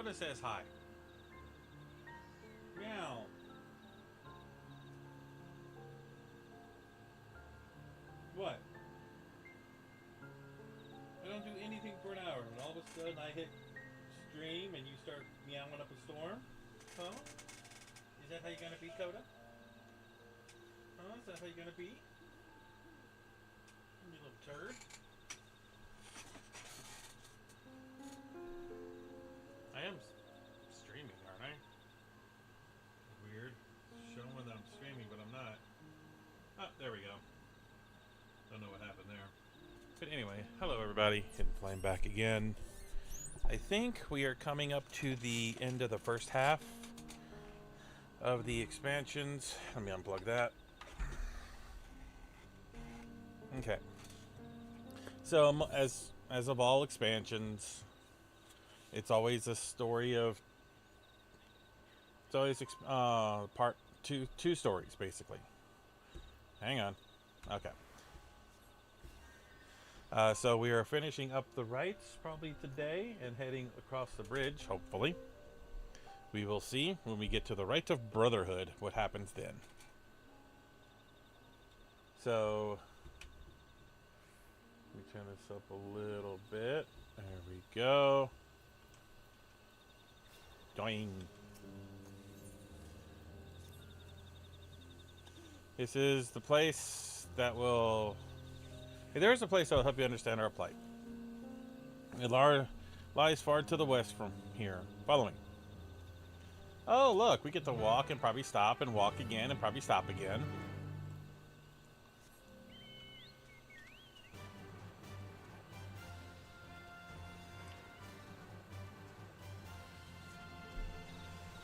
Coda says hi. Meow. What? I don't do anything for an hour, and all of a sudden I hit stream and you start meowing up a storm? Huh? Is that how you're gonna be, Coda? Huh? Is that how you're gonna be? You little turd. I am streaming, aren't I? Weird. Showing that I'm streaming, but I'm not. Oh, there we go. Don't know what happened there. But anyway, hello everybody. Hidden Flame back again. I think we are coming up to the end of the first half of the expansions. Let me unplug that. Okay. So as of all expansions, it's always a story of. It's always part two stories basically. Hang on. Okay. So we are finishing up the rites probably today and heading across the bridge, hopefully. We will see when we get to the rite of Brotherhood what happens then. So, let me turn this up a little bit. There we go. Doing. This is the place that will... Hey, there's a place that will help you understand our plight. It lies far to the west from here. Follow me. Oh, look, we get to walk and probably stop and walk again and probably stop again.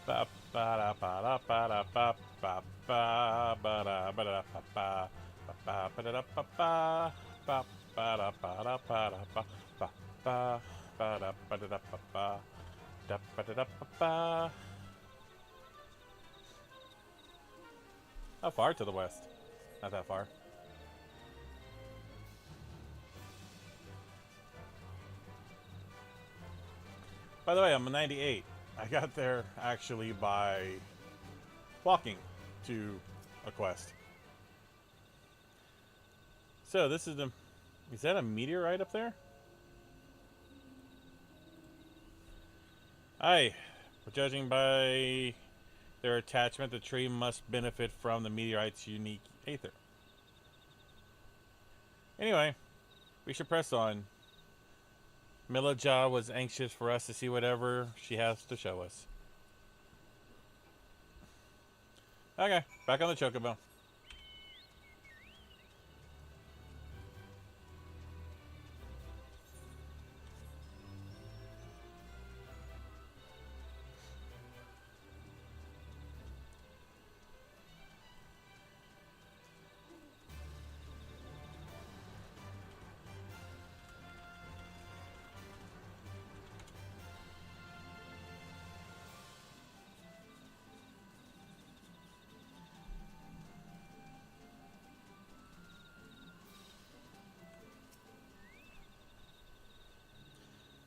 Ba ba da ba da ba da ba ba ba ba da ba da ba ba ba ba da da ba ba ba ba da ba da ba da ba ba ba ba da ba da ba ba da ba da ba ba. How far to the west? Not that far. By the way, I'm a 98. I got there actually by walking to a quest. So this is the... Is that a meteorite up there? Aye. Judging by their attachment, the tree must benefit from the meteorite's unique aether. Anyway, we should press on. Milaja was anxious for us to see whatever she has to show us. Okay, back on the chocobo.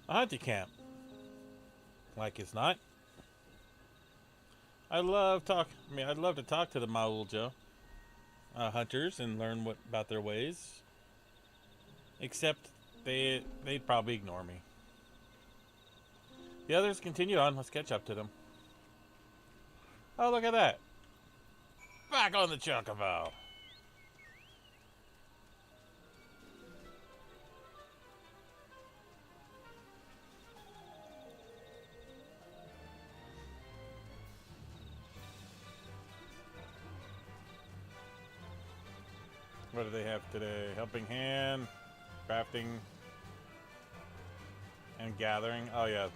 A hunting camp. Like it's not. I'd love to talk to the Mauljo hunters and learn about their ways. Except they'd probably ignore me. The others continue on. Let's catch up to them. Oh, look at that! Back on the chocobo. What do they have today? Helping hand, crafting, and gathering. Oh yeah.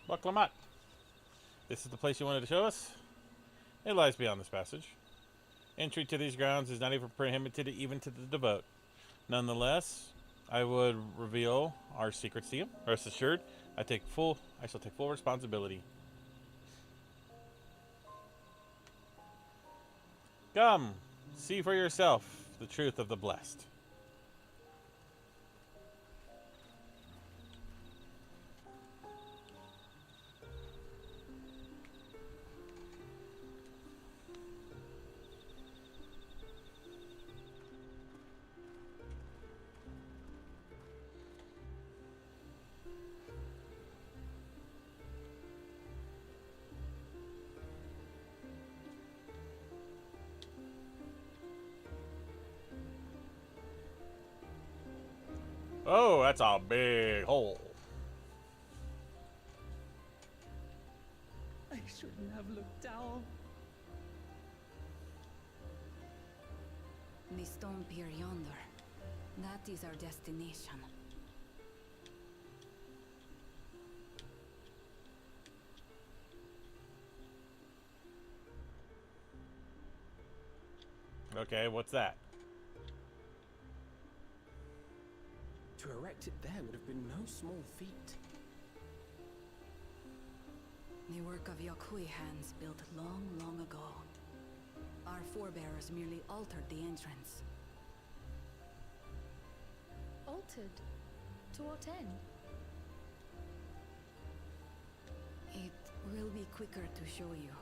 Bucklamat. This is the place you wanted to show us? It lies beyond this passage. Entry to these grounds is not even prohibited even to the devout. Nonetheless, I would reveal our secrets to you. Rest assured, I shall take full responsibility. Come, see for yourself the truth of the blessed. Oh, that's a big hole. I shouldn't have looked down. The stone pier yonder. That is our destination. Okay, what's that? To erect it there would have been no small feat. The work of Yokui hands built long, long ago. Our forebears merely altered the entrance. Altered? To what end? It will be quicker to show you.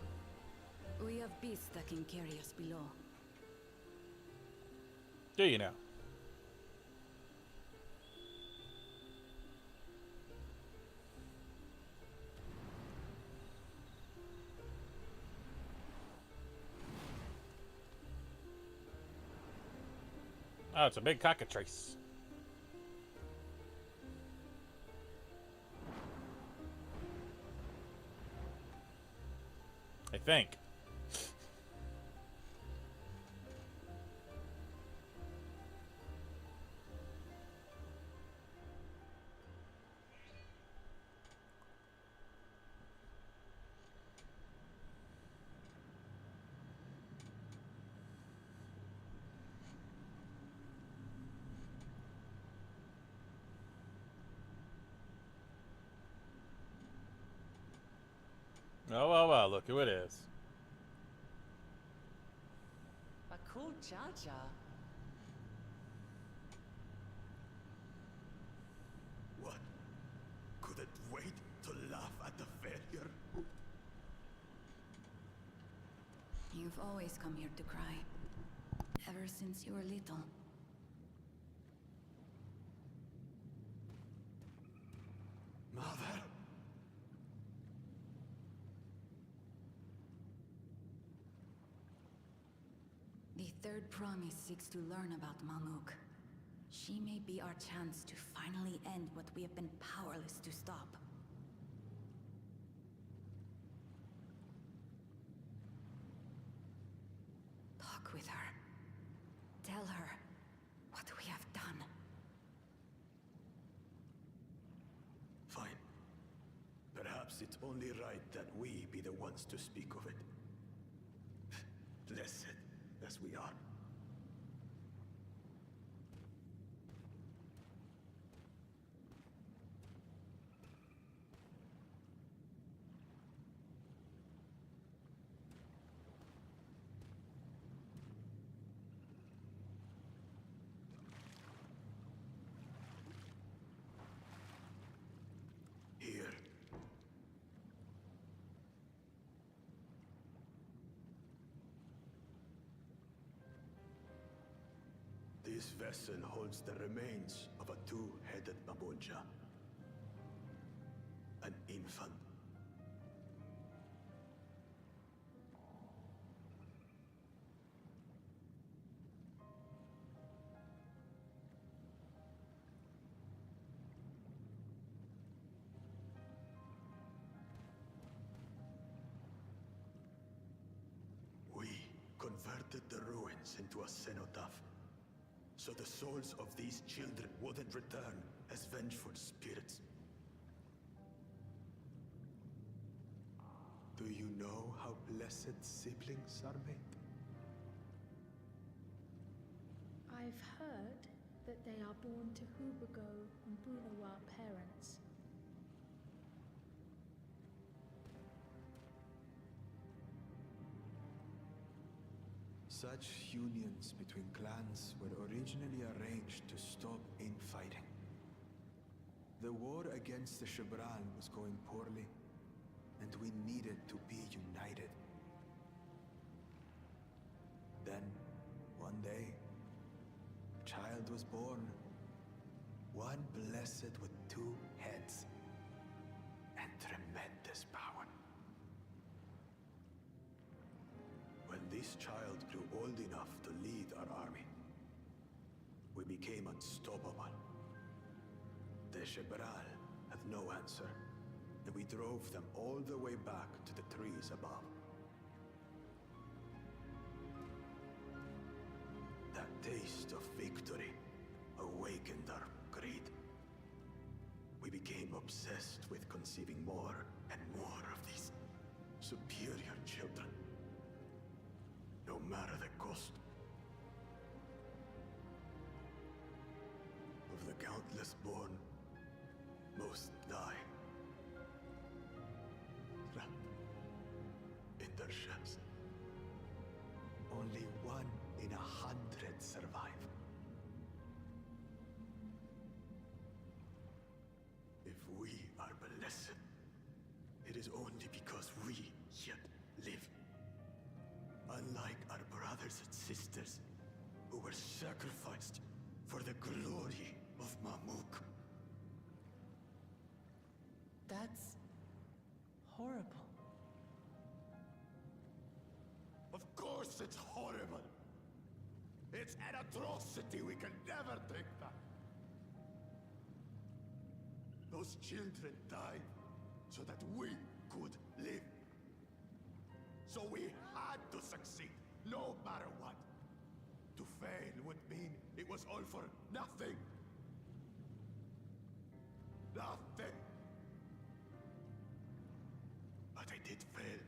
We have beasts that can carry us below. Do you know? Oh, it's a big cockatrice. I think. Oh, well, well, look who it is. A cool cha-cha. What? Couldn't wait to laugh at the failure? You've always come here to cry. Ever since you were little. Mother? The third promise seeks to learn about Malmuk. She may be our chance to finally end what we have been powerless to stop. Talk with her. Tell her what we have done. Fine. Perhaps it's only right that we be the ones to speak of it. Blessed as we are. Here. This vessel holds the remains of a two-headed baboonja. An infant. We converted the ruins into a cenotaph, so the souls of these children wouldn't return as vengeful spirits. Do you know how blessed siblings are made? I've heard that they are born to Hubago and Bulawa parents. Such unions between clans were originally arranged to stop infighting. The war against the Shibran was going poorly, and we needed to be united. Then, one day, a child was born. One blessed with two heads and tremendous power. When this child grew old enough to lead our army, we became unstoppable. The Shibral had no answer, and we drove them all the way back to the trees above. That taste of victory awakened our greed. We became obsessed with conceiving more and more of these superior children, no matter the cost. Of the countless born, most die, trapped in their shells. Only 1 in 100 survive. If we are blessed, it is only because we yet live. Unlike our brothers and sisters, who were sacrificed for the glory of Mamuk. That's horrible. Of course it's horrible. It's an atrocity we can never take back. Those children died so that we could live. So we had to succeed, no matter what. To fail would mean it was all for nothing. Nothing. But I did fail.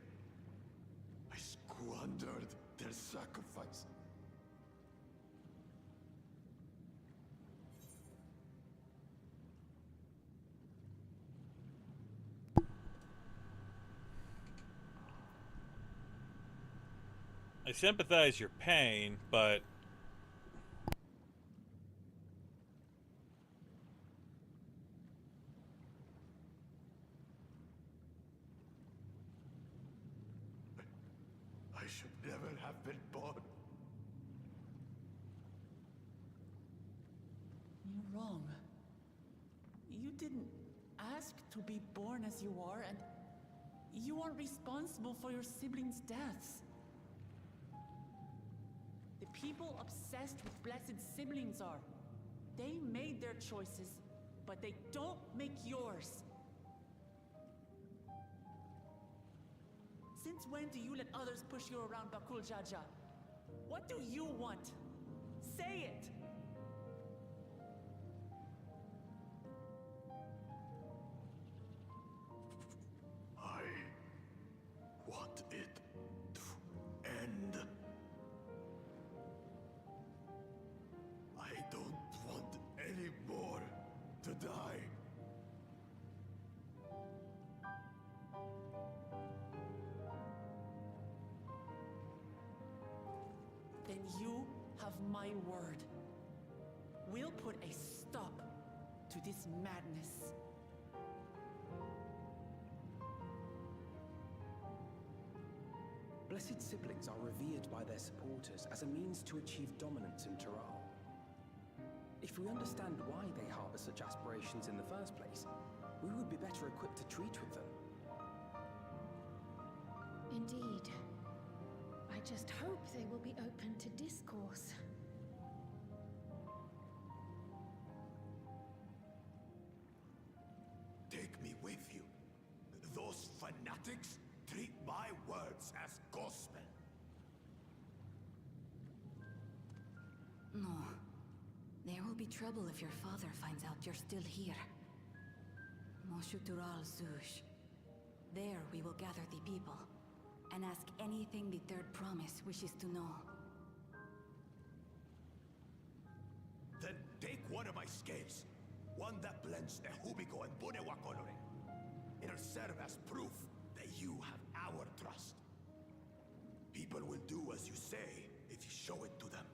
I squandered their sacrifice. I sympathize your pain, but I should never have been born. You're wrong. You didn't ask to be born as you are, and you aren't responsible for your siblings' deaths. The people obsessed with blessed siblings are. They made their choices, but they don't make yours. Since when do you let others push you around, Bakul Jaja? What do you want? Say it! I want it to end. I don't want any more to die. Then you have my word. We'll put a stop to this madness. Blessed siblings are revered by their supporters as a means to achieve dominance in Taral. If we understand why they harbor such aspirations in the first place, we would be better equipped to treat with them. Indeed. I just hope they will be open to discourse. Take me with you. Those fanatics treat my words as gospel. No. There will be trouble if your father finds out you're still here. Moshutural Zush. There we will gather the people, and ask anything the Third Promise wishes to know. Then take one of my scales. One that blends Ehubico and Bunewa coloring. It'll serve as proof that you have our trust. People will do as you say, if you show it to them.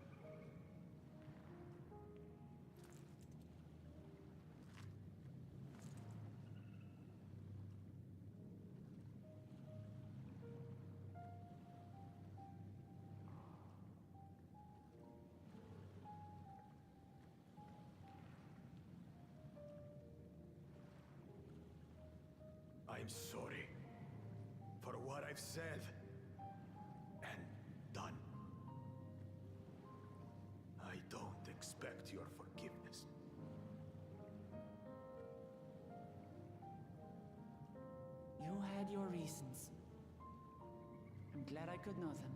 I'm sorry for what I've said and done. I don't expect your forgiveness. You had your reasons. I'm glad I could know them.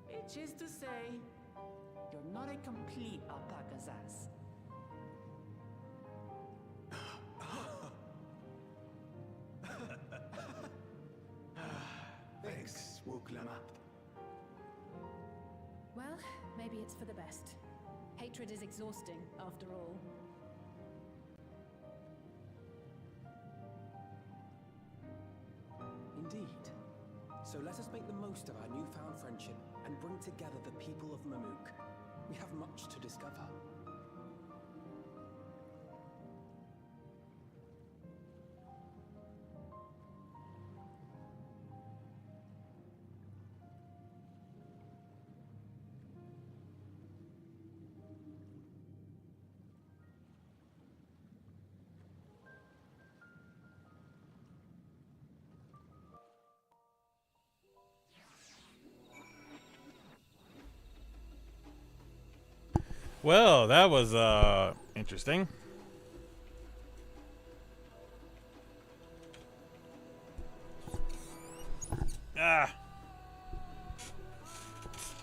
Which is to say, you're not a complete alpaca's ass. Thanks, Wuklama. Well, maybe it's for the best. Hatred is exhausting, after all. Indeed. So let us make the most of our newfound friendship and bring together the people of Mamuk. We have much to discover. Well, that was interesting. Ah,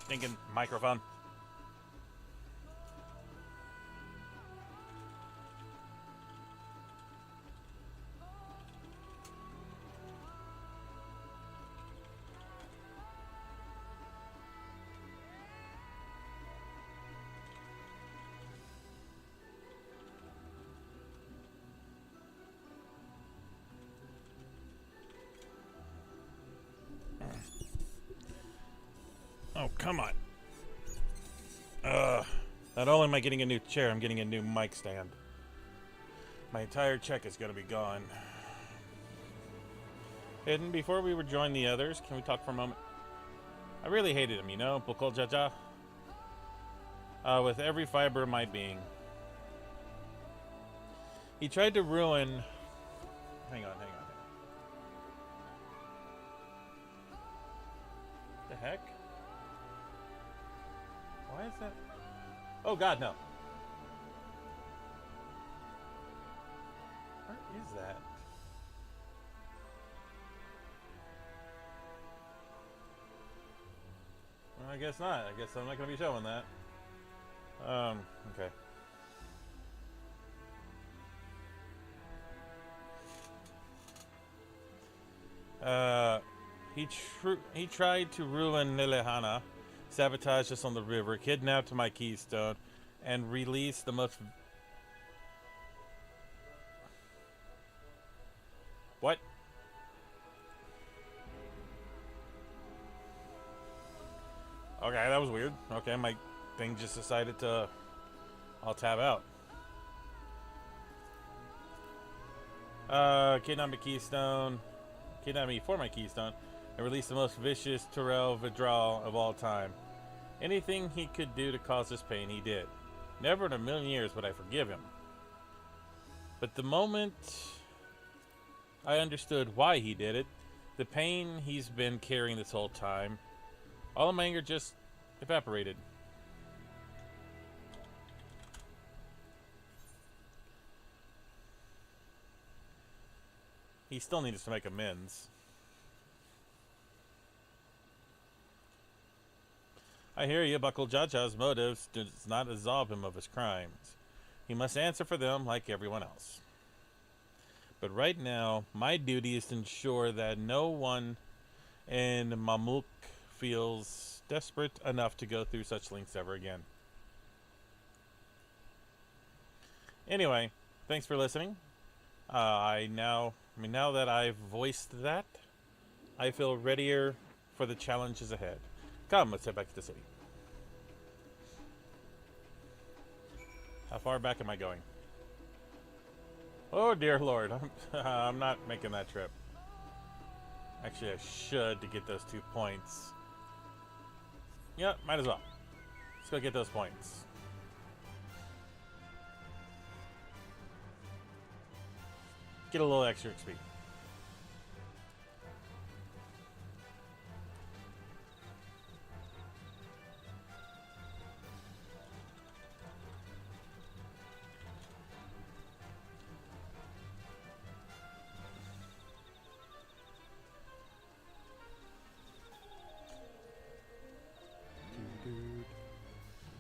thinking microphone. Oh, come on. Not only am I getting a new chair, I'm getting a new mic stand. My entire check is going to be gone. Hidden, before we rejoin the others, can we talk for a moment? I really hated him, you know, Bukol Jaja. With every fiber of my being. He tried to ruin... Hang on. The heck? Why is that? Oh God, no. Where is that? Well, I guess not. I guess I'm not going to be showing that. Okay. He tried to ruin Nilehana, sabotage us on the river, kidnapped my keystone, and release the most... What? Okay, that was weird. Okay, my thing just decided to... I'll tab out. Kidnap my keystone. Kidnap me for my keystone. And release the most vicious Terrell withdrawal of all time. Anything he could do to cause us pain, he did. Never in a million years would I forgive him. But the moment I understood why he did it, the pain he's been carrying this whole time, all of my anger just evaporated. He still needs to make amends. I hear you, Buckle Jaja's motives does not absolve him of his crimes. He must answer for them like everyone else. But right now, my duty is to ensure that no one in Mamuk feels desperate enough to go through such lengths ever again. Anyway, thanks for listening. Now that I've voiced that, I feel readier for the challenges ahead. Come, let's head back to the city. How far back am I going? Oh dear Lord, I'm not making that trip. Actually, I should to get those 2 points. Yeah, might as well. Let's go get those points. Get a little extra XP.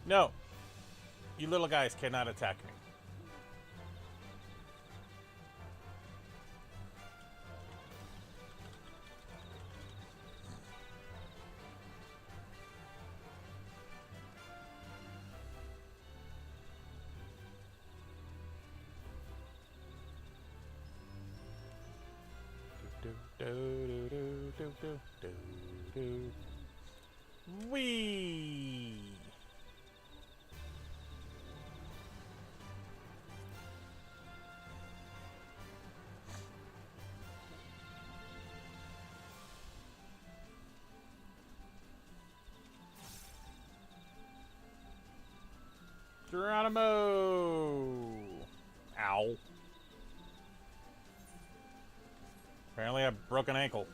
No! You little guys cannot attack me. Whee! Geronimo! Ow. Apparently I broke an ankle.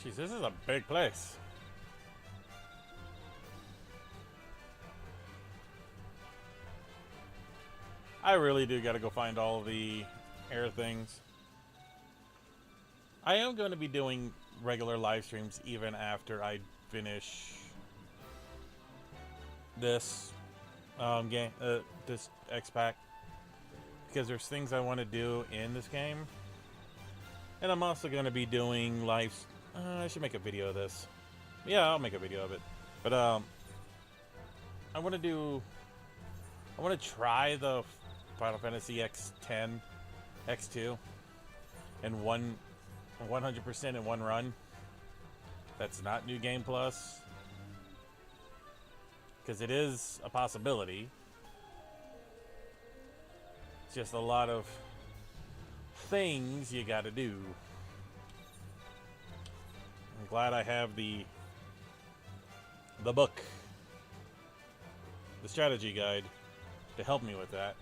Jeez, this is a big place. I really do gotta go find all the air things. I am going to be doing regular live streams even after I finish this game, this X-Pack, because there's things I want to do in this game, and I'm also going to be doing live. I should make a video of this. Yeah, I'll make a video of it. But I want to try the Final Fantasy X10, X2, and 100% in one run. That's not New Game Plus, because it is a possibility. It's just a lot of things you got to do. I'm glad I have the book, the strategy guide, to help me with that.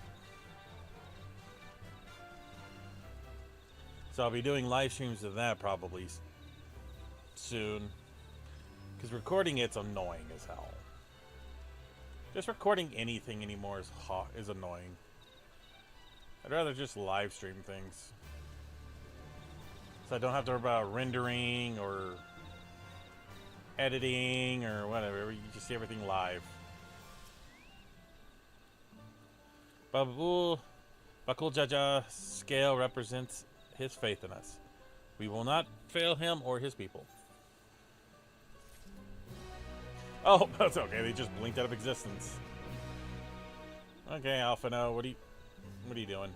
So I'll be doing live streams of that probably soon, because recording it's annoying as hell. Just recording anything anymore is annoying. I'd rather just live stream things, so I don't have to worry about rendering or editing or whatever. You just see everything live. Bakul Jaja scale represents his faith in us. We will not fail him or his people. Oh, that's okay. They just blinked out of existence. Okay, Alphino, what are you doing?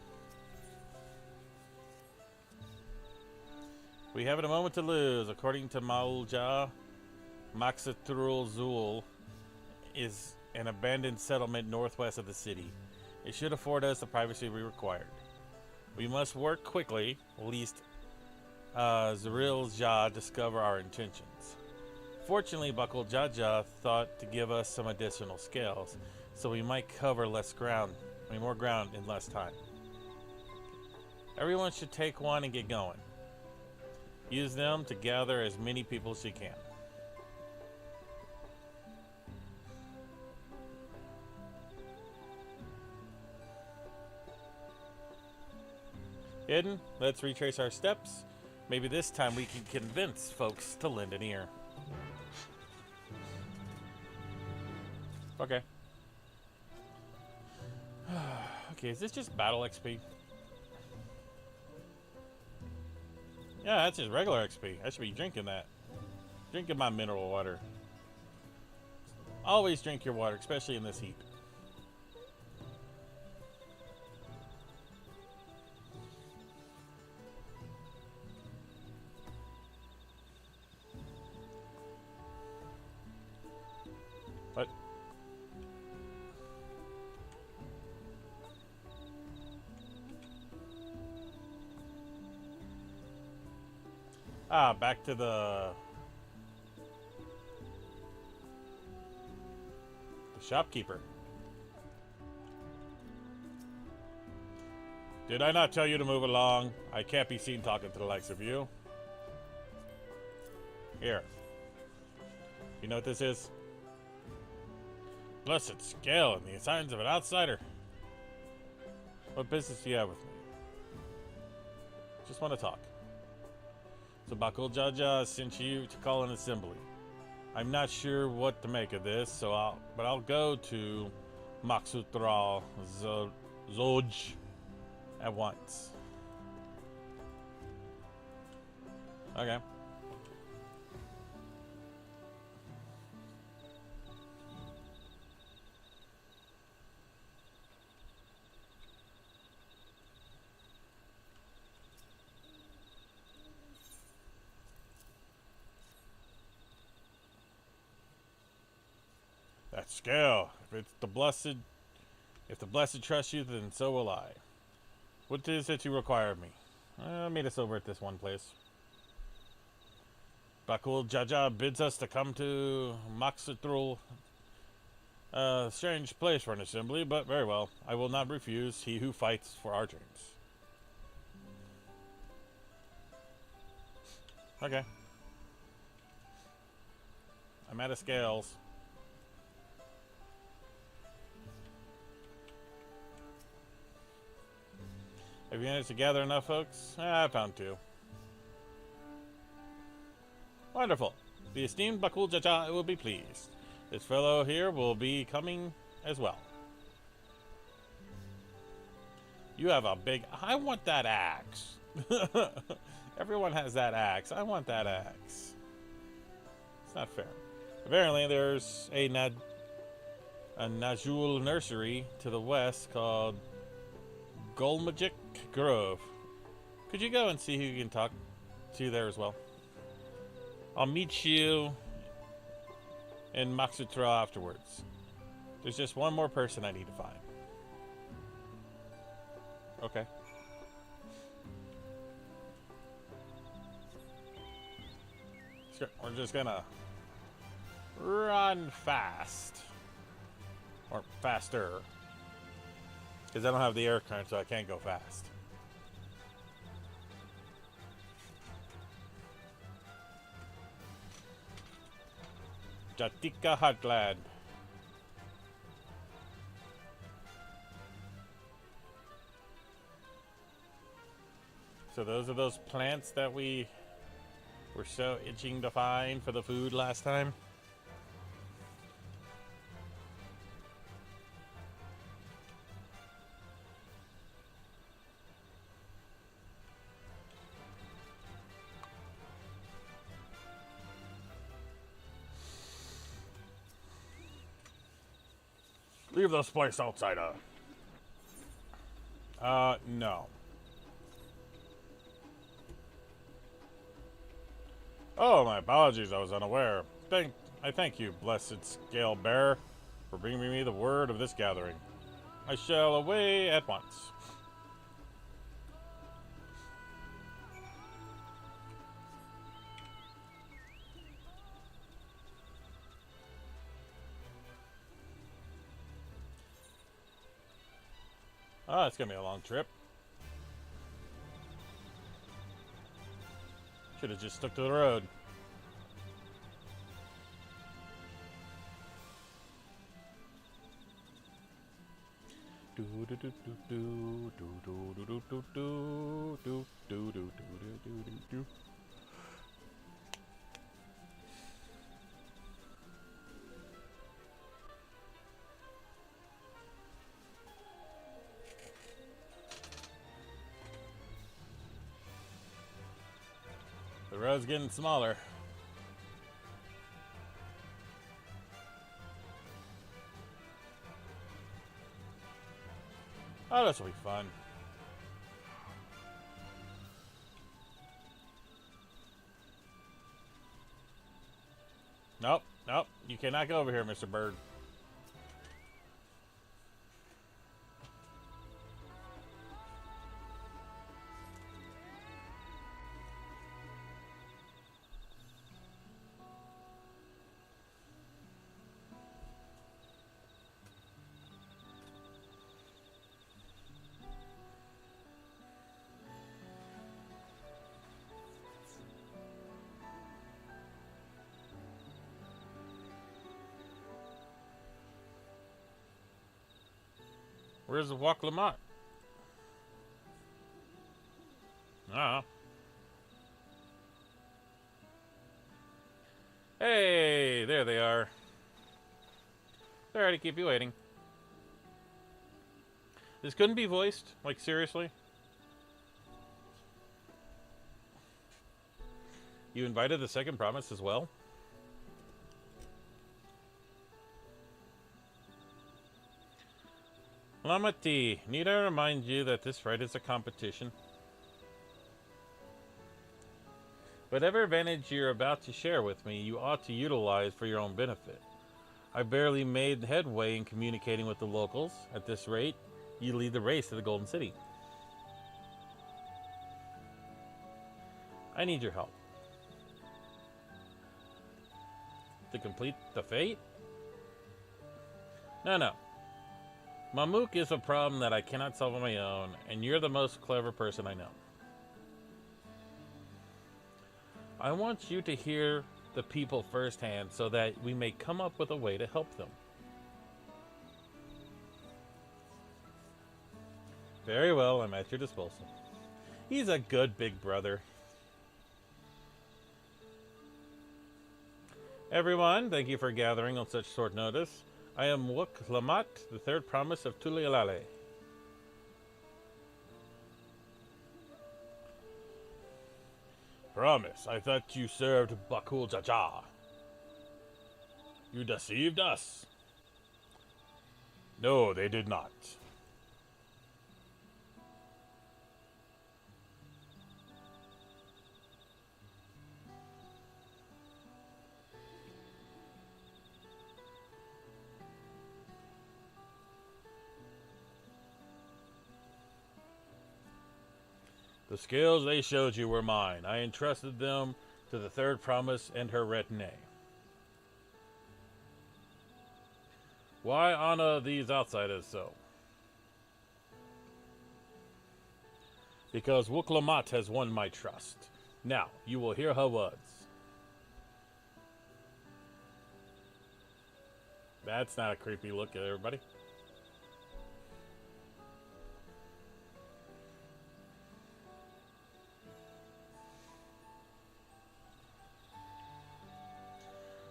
We haven't a moment to lose. According to Maulja, Maxatrul Zul is an abandoned settlement northwest of the city. It should afford us the privacy we required. We must work quickly, lest Zeril Jah discover our intentions. Fortunately, Bakul Jaja thought to give us some additional scales, so we might cover more ground in less time. Everyone should take one and get going. Use them to gather as many people as you can. Hidden, let's retrace our steps. Maybe this time we can convince folks to lend an ear. Okay. Okay, is this just battle XP? Yeah, that's just regular XP. I should be drinking that. Drinking my mineral water. Always drink your water, especially in this heat. What? Ah, back to the shopkeeper. Did I not tell you to move along? I can't be seen talking to the likes of you. Here. You know what this is? Blessed scale and the signs of an outsider. What business do you have with me? Just want to talk. So Bakul Jaja sent you to call an assembly. I'm not sure what to make of this, so I'll go to Maksutral Zoj at once. Okay. That scale. If the blessed trust you, then so will I. What is it you require of me? Meet us over at this one place. Bakul Jaja bids us to come to Maksutral. Strange place for an assembly, but very well. I will not refuse he who fights for our dreams. Okay. I'm out of scales. Have you managed to gather enough, folks? I found 2. Wonderful. The esteemed Bakul Jaja will be pleased. This fellow here will be coming as well. You have a big... I want that axe. Everyone has that axe. I want that axe. It's not fair. Apparently, there's a Najul nursery to the west called Golmagic Grove. Could you go and see who you can talk to there as well? I'll meet you in Maksutra afterwards. There's just one more person I need to find. Okay. Sure. We're just gonna run fast. Or faster. Because I don't have the air current, so I can't go fast. Jatika Heartland. So those are those plants that we were so itching to find for the food last time. Leave this place, outsider. No. Oh, my apologies. I was unaware. I thank you, blessed scale bearer, for bringing me the word of this gathering. I shall away at once. Oh, it's gonna be a long trip. Should have just stuck to the road. Do do do do do do do do do do do do do do do do. road's getting smaller. Oh, this will be fun. Nope, nope. You cannot go over here, Mr. Bird. Where's the Walk Lamont? Hey, there they are. Sorry to keep you waiting. This couldn't be voiced? Like, seriously? You invited the second promise as well? Lamati, need I remind you that this fight is a competition? Whatever advantage you're about to share with me, you ought to utilize for your own benefit. I barely made headway in communicating with the locals. At this rate, you lead the race to the Golden City. I need your help. To complete the fate? No. Mamook is a problem that I cannot solve on my own, and you're the most clever person I know. I want you to hear the people firsthand so that we may come up with a way to help them. Very well, I'm at your disposal. He's a good big brother. Everyone, thank you for gathering on such short notice. I am Wuk Lamat, the third promise of Tulialale. Promise? I thought you served Bakul Jaja. You deceived us. No, they did not. The skills they showed you were mine. I entrusted them to the third promise and her retinue. Why honor these outsiders so? Because Wuklamat has won my trust. Now, you will hear her words. That's not a creepy look at everybody.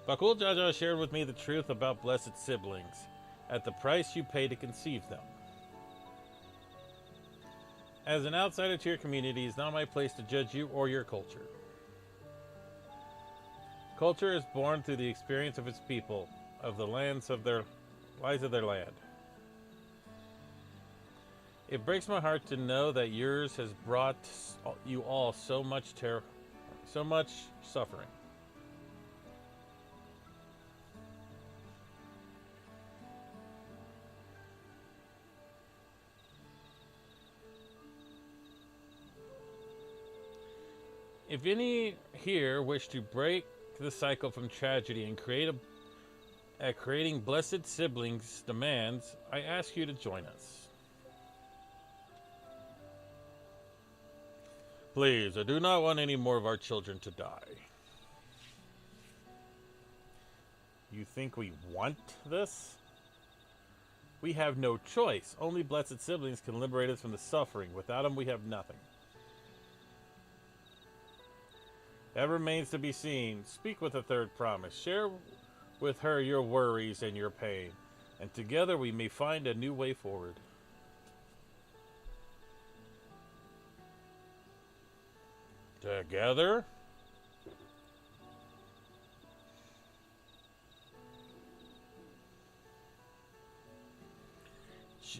Bakul Jaja shared with me the truth about blessed siblings, at the price you pay to conceive them. As an outsider to your community, it's not my place to judge you or your culture. Culture is born through the experience of its people, of the lives of their land. It breaks my heart to know that yours has brought you all so much terror, so much suffering. If any here wish to break the cycle from tragedy and creating blessed siblings demands, I ask you to join us. Please, I do not want any more of our children to die. You think we want this? We have no choice. Only blessed siblings can liberate us from the suffering. Without them, we have nothing. That remains to be seen. Speak with the third promise. Share with her your worries and your pain, and together we may find a new way forward. Together?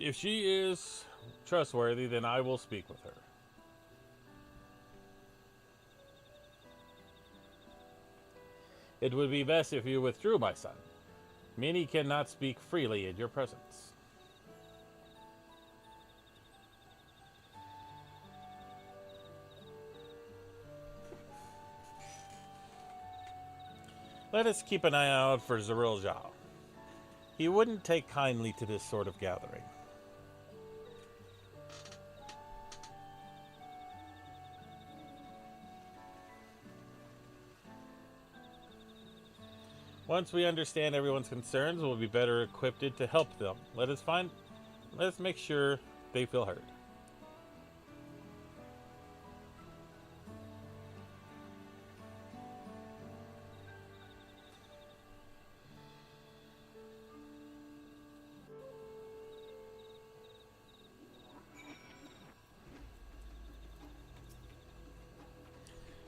If she is trustworthy, then I will speak with her. It would be best if you withdrew, my son. Many cannot speak freely in your presence. Let us keep an eye out for Zeril Zhao. He wouldn't take kindly to this sort of gathering. Once we understand everyone's concerns, we'll be better equipped to help them. Let us make sure they feel heard.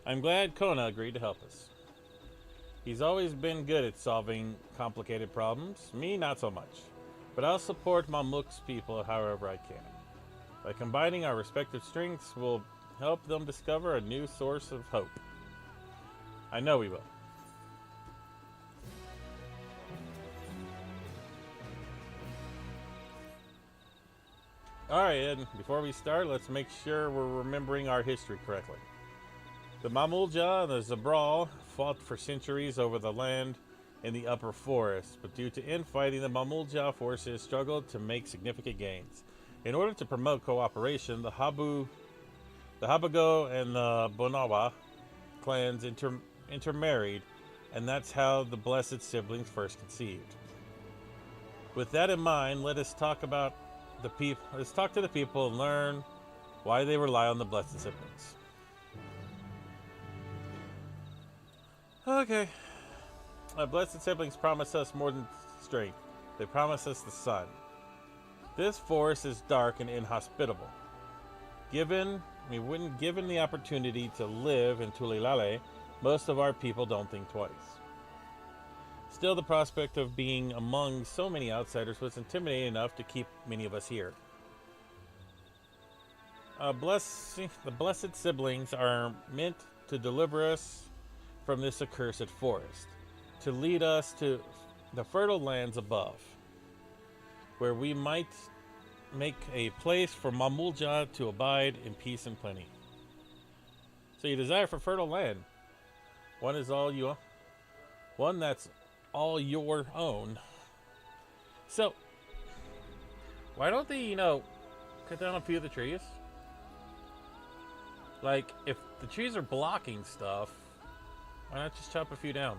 I'm glad Kona agreed to help us. He's always been good at solving complicated problems. Me, not so much. But I'll support Mamluk's people however I can. By combining our respective strengths, we'll help them discover a new source of hope. I know we will. Alright, and before we start, let's make sure we're remembering our history correctly. The Mamulja and the Zabral fought for centuries over the land in the upper forest, but due to infighting, the Mamulja forces struggled to make significant gains. In order to promote cooperation, the Habago and the Bonawa clans intermarried, and that's how the Blessed Siblings first conceived. With that in mind, let us talk about the people. Let's talk to the people and learn why they rely on the Blessed Siblings. Okay. Our Blessed Siblings promise us more than strength. They promise us the sun. This forest is dark and inhospitable. Given the opportunity to live in Tulilale, most of our people don't think twice. Still, the prospect of being among so many outsiders was intimidating enough to keep many of us here. The Blessed Siblings are meant to deliver us from this accursed forest, to lead us to the fertile lands above, where we might make a place for Mamulja to abide in peace and plenty. So you desire for fertile land. One that's all your own. So, why don't they, cut down a few of the trees? Like, if the trees are blocking stuff, why not just chop a few down?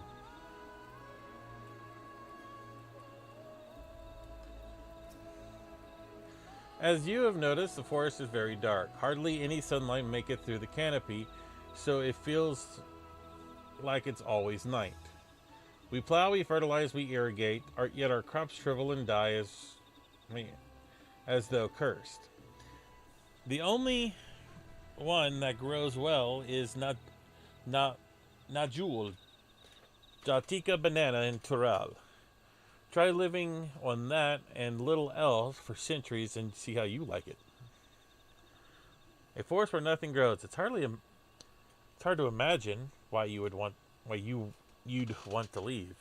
As you have noticed, the forest is very dark. Hardly any sunlight make it through the canopy, so it feels like it's always night. We plow, we fertilize, we irrigate, yet our crops shrivel and die as though cursed. The only one that grows well is Najul, Jatika banana in Tural. Try living on that and little else for centuries and see how you like it. A forest where nothing grows. It's hard to imagine why you'd want to leave.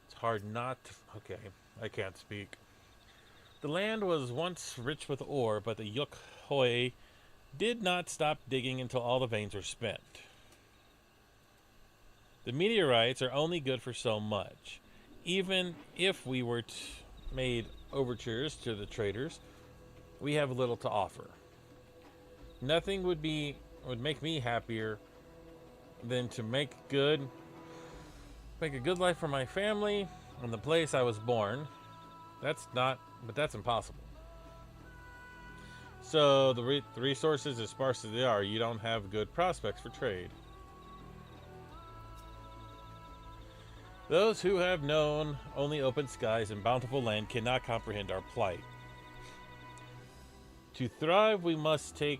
It's hard not to. Okay, I can't speak. The land was once rich with ore, but the Yokhoi did not stop digging until all the veins were spent. The meteorites are only good for so much. Even if we were made overtures to the traders, we have little to offer. Nothing would make me happier than to make a good life for my family and the place I was born. That's impossible. So the resources, as sparse as they are, you don't have good prospects for trade. Those who have known only open skies and bountiful land cannot comprehend our plight. To thrive, we must take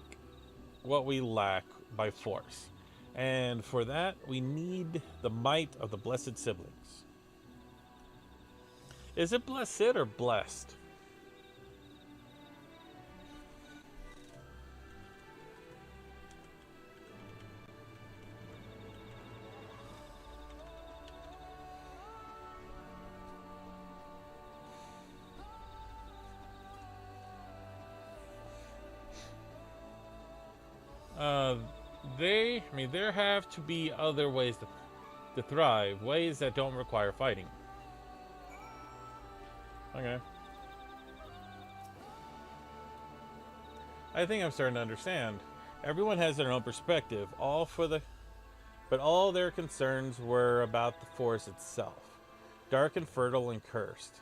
what we lack by force. And for that, we need the might of the Blessed Siblings. Is it blessed or blessed? There have to be other ways to thrive, ways that don't require fighting. Okay. I think I'm starting to understand. Everyone has their own perspective, but all their concerns were about the forest itself, dark and fertile and cursed.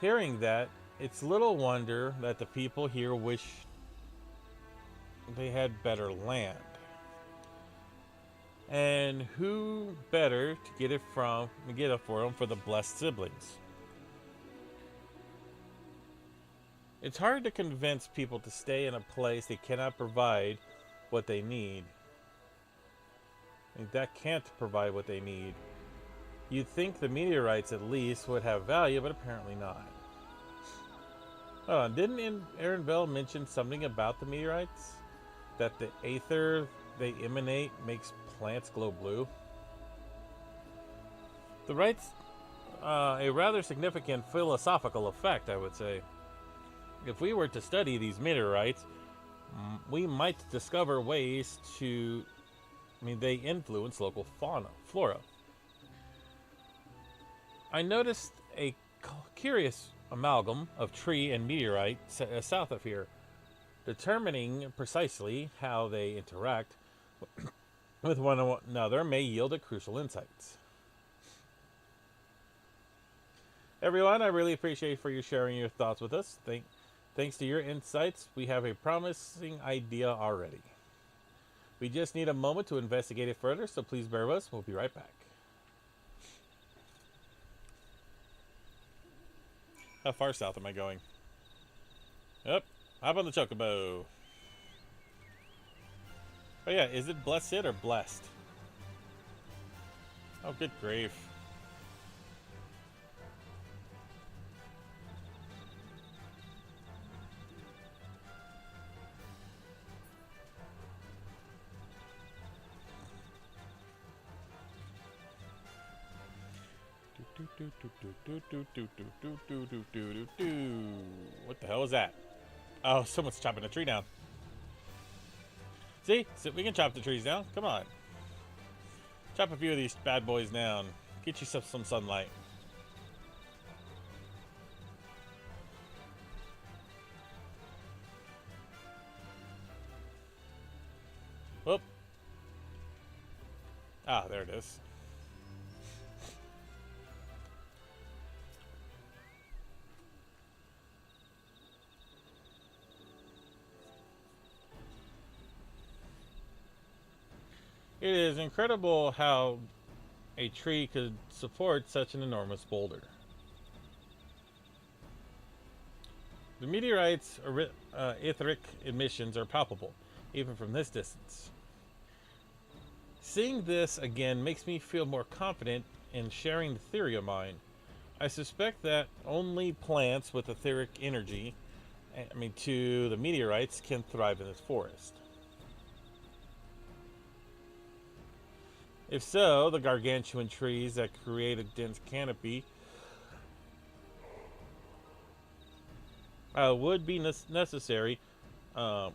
Hearing that, it's little wonder that the people here wish they had better land. And who better to get it for them for the blessed siblings? It's hard to convince people to stay in a place they cannot provide what they need. That can't provide what they need. You'd think the meteorites at least would have value, but apparently not. Hold on, didn't Aaron mention something about the meteorites? That the aether they emanate makes plants glow blue? The right's a rather significant philosophical effect, I would say. If we were to study these meteorites, we might discover ways to... they influence local flora. I noticed a curious amalgam of tree and meteorite south of here. Determining precisely how they interact with one another may yield a crucial insights. Everyone, I really appreciate for you sharing your thoughts with us. Thanks to your insights, we have a promising idea already. We just need a moment to investigate it further, so please bear with us. We'll be right back. How far south am I going? Yep. Hop on the chocobo. Oh yeah, is it blessed or blessed? Oh, good grief. What the hell is that? Oh, someone's chopping a tree down. See? We can chop the trees down. Come on. Chop a few of these bad boys down. Get you some sunlight. Whoop. Ah, there it is. It is incredible how a tree could support such an enormous boulder. The meteorite's etheric emissions are palpable, even from this distance. Seeing this again makes me feel more confident in sharing the theory of mine. I suspect that only plants with etheric energy, to the meteorites, can thrive in this forest. If so, the gargantuan trees that create a dense canopy would be necessary would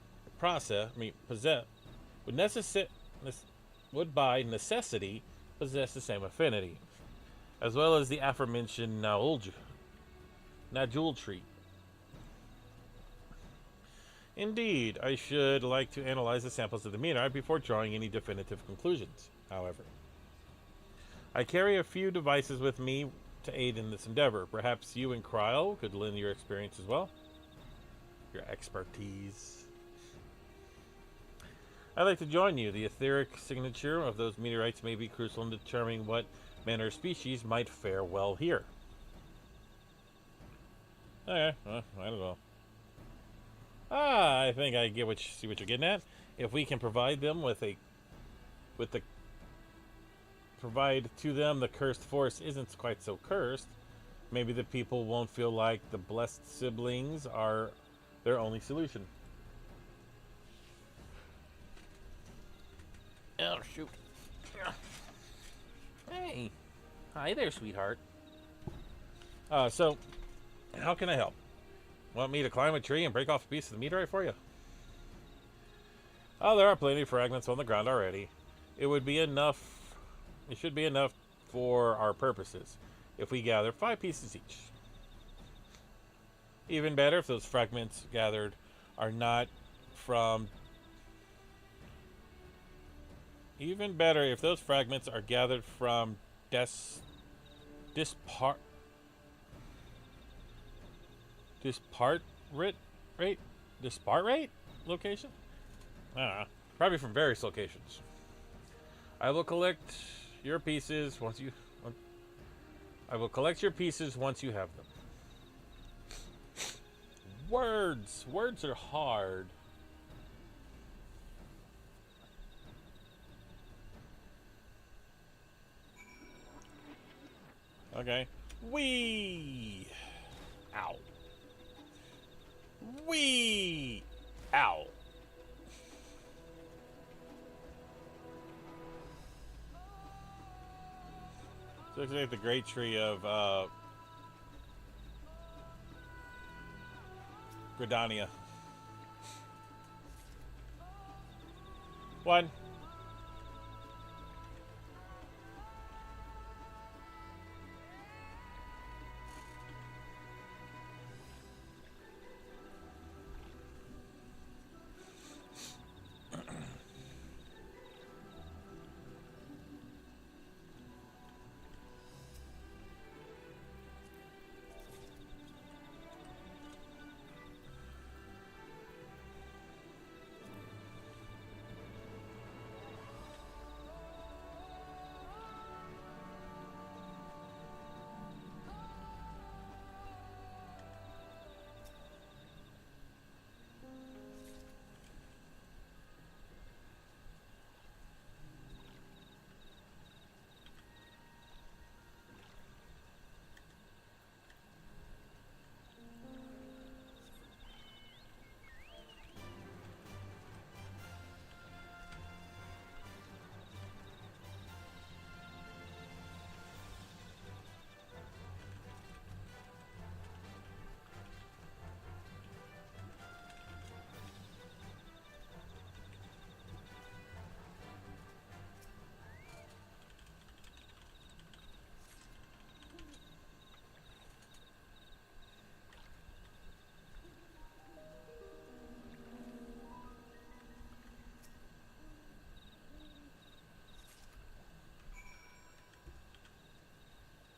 by necessity possess the same affinity, as well as the aforementioned Najul tree. Indeed, I should like to analyze the samples of the meteorite before drawing any definitive conclusions. However, I carry a few devices with me to aid in this endeavor. Perhaps you and Cryo could lend your experience as well. Your expertise. I'd like to join you. The etheric signature of those meteorites may be crucial in determining what manner of species might fare well here. Okay, well, I don't know. I think I see what you're getting at. If we can provide them provide to them the cursed forest isn't quite so cursed, Maybe the people won't feel like the blessed siblings are their only solution. Oh, shoot. Hey. Hi there, sweetheart. So, how can I help? Want me to climb a tree and break off a piece of the meteorite for you? Oh, there are plenty of fragments on the ground already. It would be enough. It should be enough for our purposes if we gather 5 pieces each. Even better if those fragments gathered are not from... Even better if those fragments are gathered from disparate location? I don't know. Probably from various locations. I will collect your pieces once you... I will collect your pieces once you have them. Words. Words are hard. Okay. Wee! Ow. Wee! Ow. So looks like the great tree of Gridania. 1.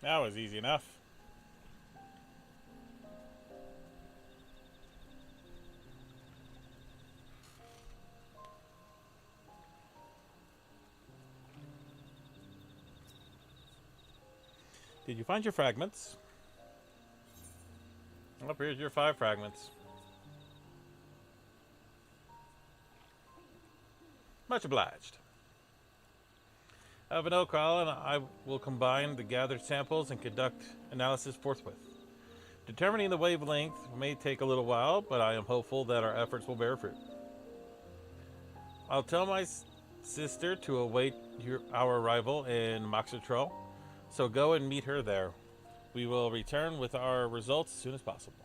That was easy enough. Did you find your fragments? Well, here's your 5 fragments. Much obliged. Have an oak crawl, and I will combine the gathered samples and conduct analysis forthwith. Determining the wavelength may take a little while, but I am hopeful that our efforts will bear fruit. I'll tell my sister to await our arrival in Moxitro, so go and meet her there. We will return with our results as soon as possible.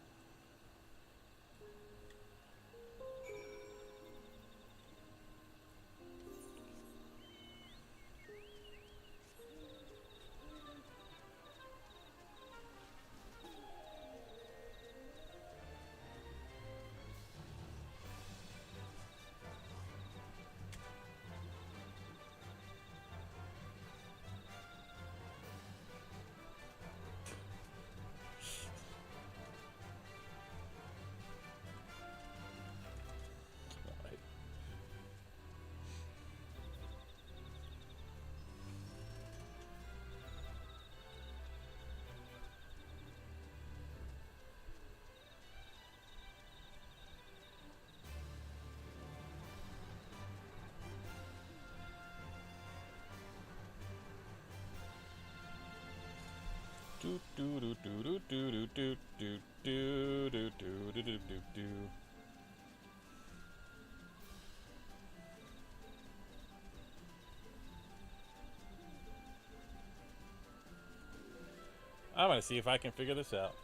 I want to see if I can figure this out.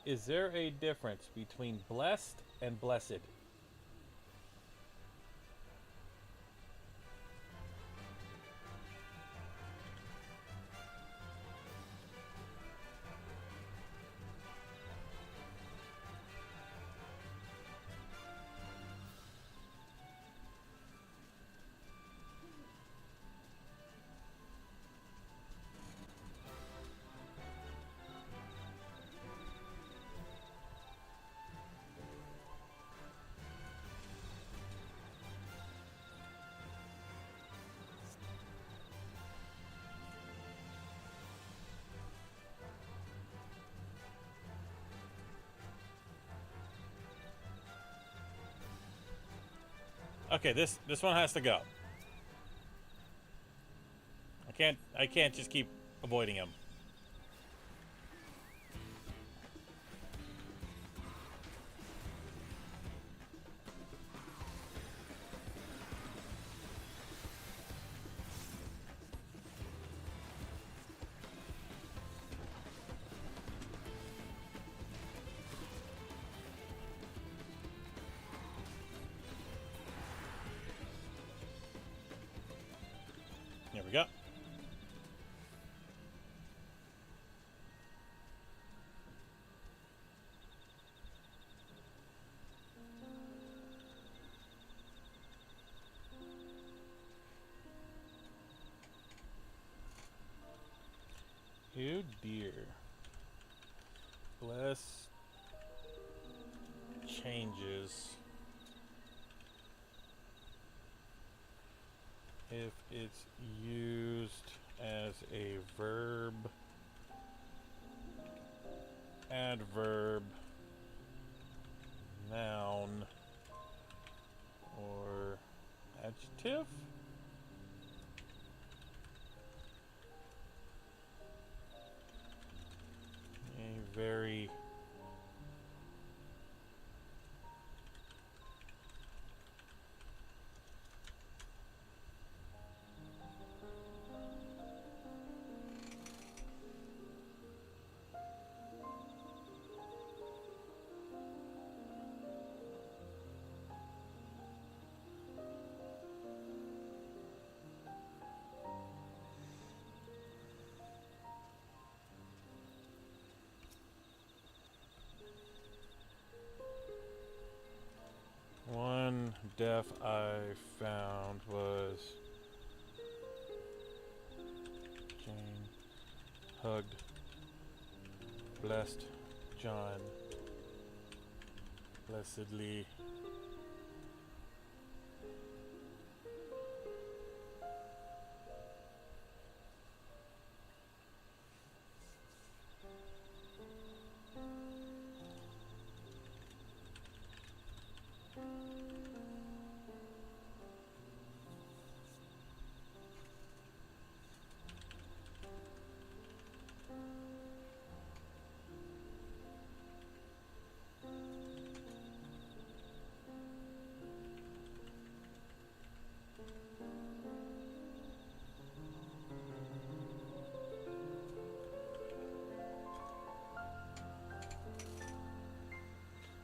Is there a difference between blessed and blessed? Okay, this one has to go. I can't just keep avoiding him. There we go. Oh dear. Bless changes if it's used as a verb, adverb, noun, or adjective? A very one def I found was Jane hugged, blessed John blessedly.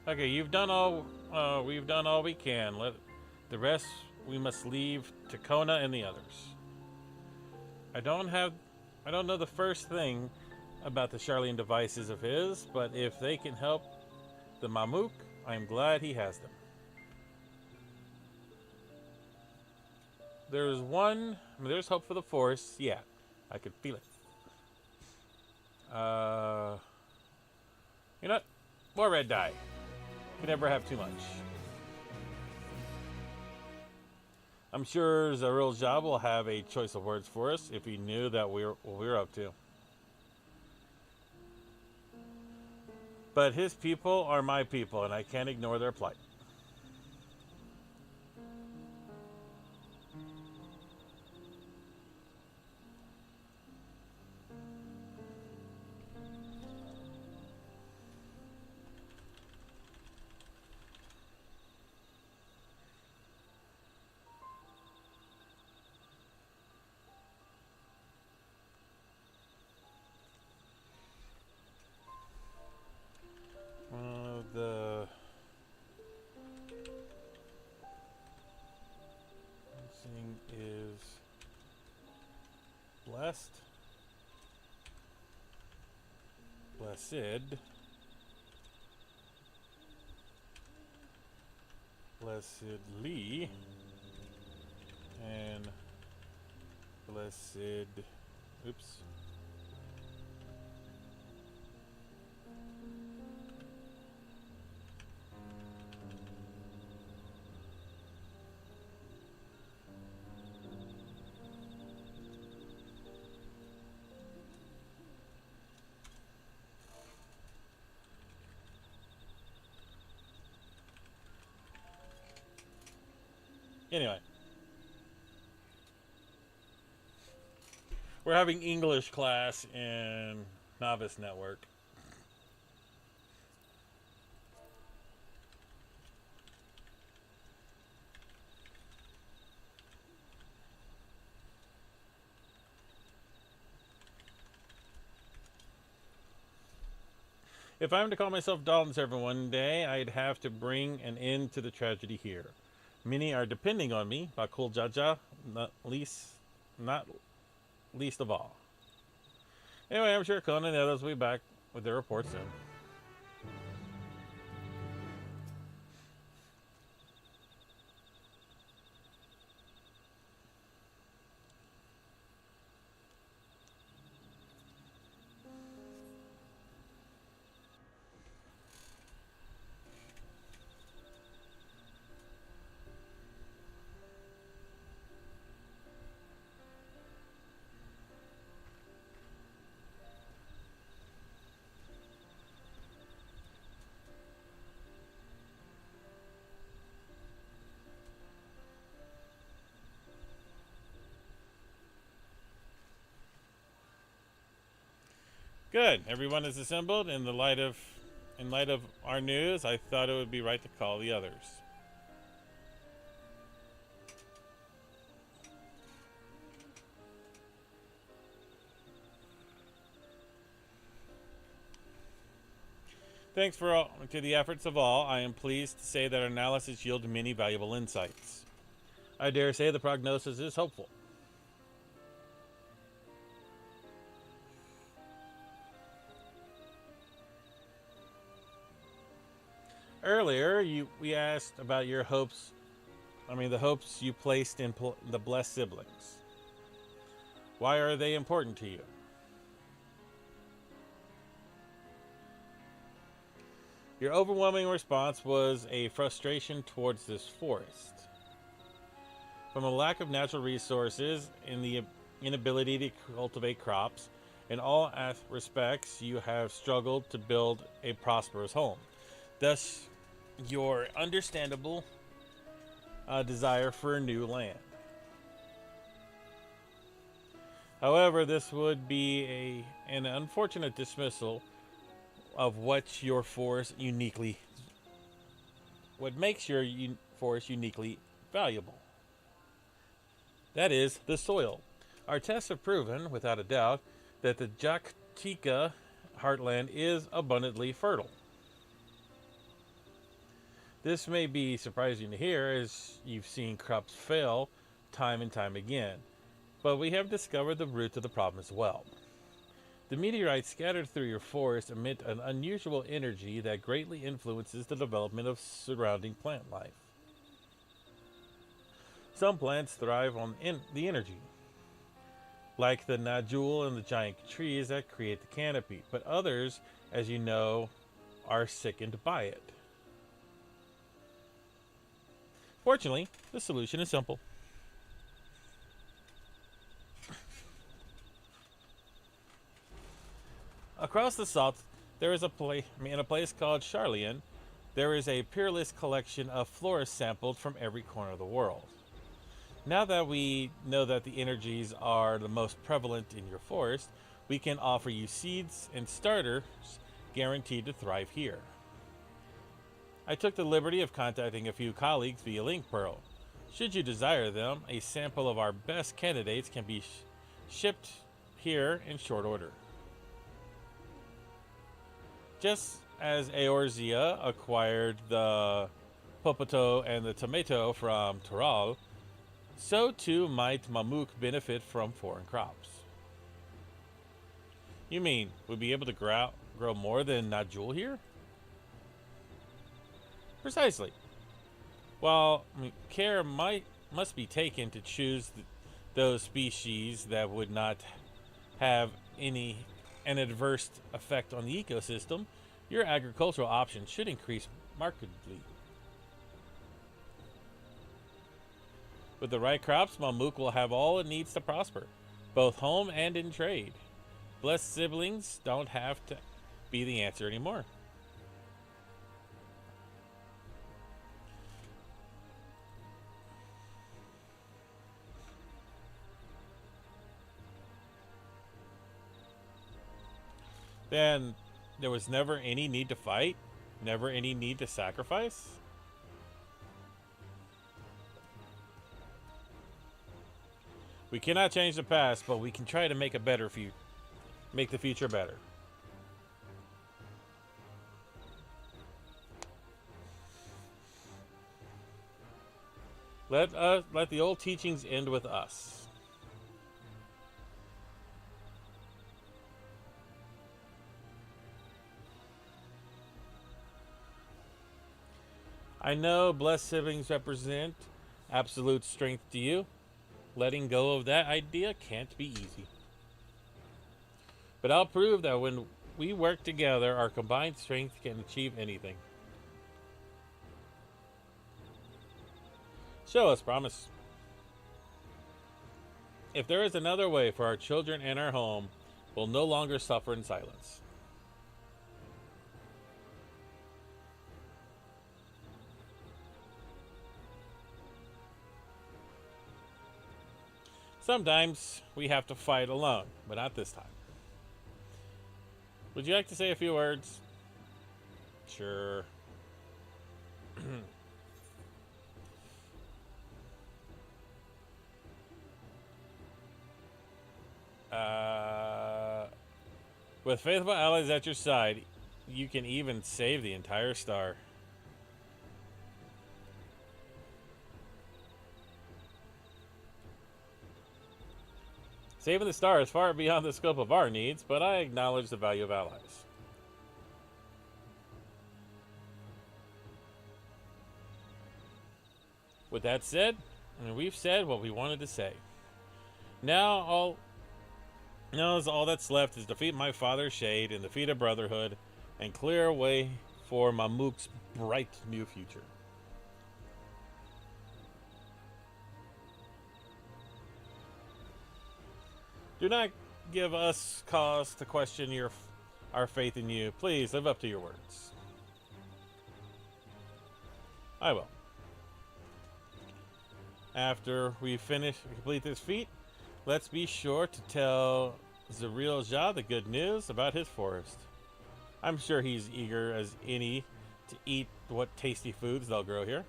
Okay, you've done all. We've done all we can. Let the rest we must leave to Kona and the others. I don't know the first thing about the Charlene devices of his, but if they can help the Mamuk, I'm glad he has them. There's hope for the Force. Yeah, I could feel it. You know what? More red dye. You can never have too much. I'm sure Zarul Jab will have a choice of words for us if he knew that what we're up to. But his people are my people, and I can't ignore their plight. is blessed, blessed, blessedly, and blessed, oops. Anyway, we're having English class in Novice Network. If I'm to call myself Dalton servant one day, I'd have to bring an end to the tragedy here. Many are depending on me, Bakul Jaja, not least of all. Anyway, I'm sure Conan and others will be back with their report soon. Good. Everyone is assembled. In light of our news, I thought it would be right to call the others. Thanks to the efforts of all, I am pleased to say that our analysis yielded many valuable insights. I dare say the prognosis is hopeful. Earlier, we asked about your hopes. The hopes you placed in the blessed siblings. Why are they important to you? Your overwhelming response was a frustration towards this forest. From a lack of natural resources and the inability to cultivate crops, in all respects, you have struggled to build a prosperous home. Thus, your understandable desire for a new land. However, this would be an unfortunate dismissal of what makes your forest uniquely valuable. That is, the soil. Our tests have proven, without a doubt, that the Jaktika heartland is abundantly fertile. This may be surprising to hear, as you've seen crops fail time and time again, but we have discovered the root of the problem as well. The meteorites scattered through your forest emit an unusual energy that greatly influences the development of surrounding plant life. Some plants thrive on the energy, like the Najul and the giant trees that create the canopy, but others, as you know, are sickened by it. Fortunately, the solution is simple. Across the south, there is a place called Charlian, there is a peerless collection of florists sampled from every corner of the world. Now that we know that the energies are the most prevalent in your forest, we can offer you seeds and starters guaranteed to thrive here. I took the liberty of contacting a few colleagues via Link Pearl. Should you desire them, a sample of our best candidates can be shipped here in short order. Just as Eorzea acquired the Popoto and the Tomato from Tural, so too might Mamuk benefit from foreign crops. You mean we'd be able to grow more than Najul here? Precisely. While care must be taken to choose those species that would not have an adverse effect on the ecosystem, your agricultural options should increase markedly. With the right crops, Mamuk will have all it needs to prosper, both home and in trade. Blessed siblings don't have to be the answer anymore. Then there was never any need to fight, never any need to sacrifice. We cannot change the past, but we can try to make make the future better. Let the old teachings end with us. I know blessed siblings represent absolute strength to you. Letting go of that idea can't be easy. But I'll prove that when we work together, our combined strength can achieve anything. Show us, promise. If there is another way for our children and our home, we'll no longer suffer in silence. Sometimes we have to fight alone, but not this time. Would you like to say a few words? Sure. With faithful allies at your side, you can even save the entire star. Saving the star is far beyond the scope of our needs, but I acknowledge the value of allies. With that said, we've said what we wanted to say. Now all that's left is defeat my father's shade and defeat a Brotherhood and clear a way for Mamuk's bright new future. Do not give us cause to question our faith in you. Please live up to your words. I will. After we complete this feat, let's be sure to tell Zariel Jah the good news about his forest. I'm sure he's eager as any to eat what tasty foods they'll grow here.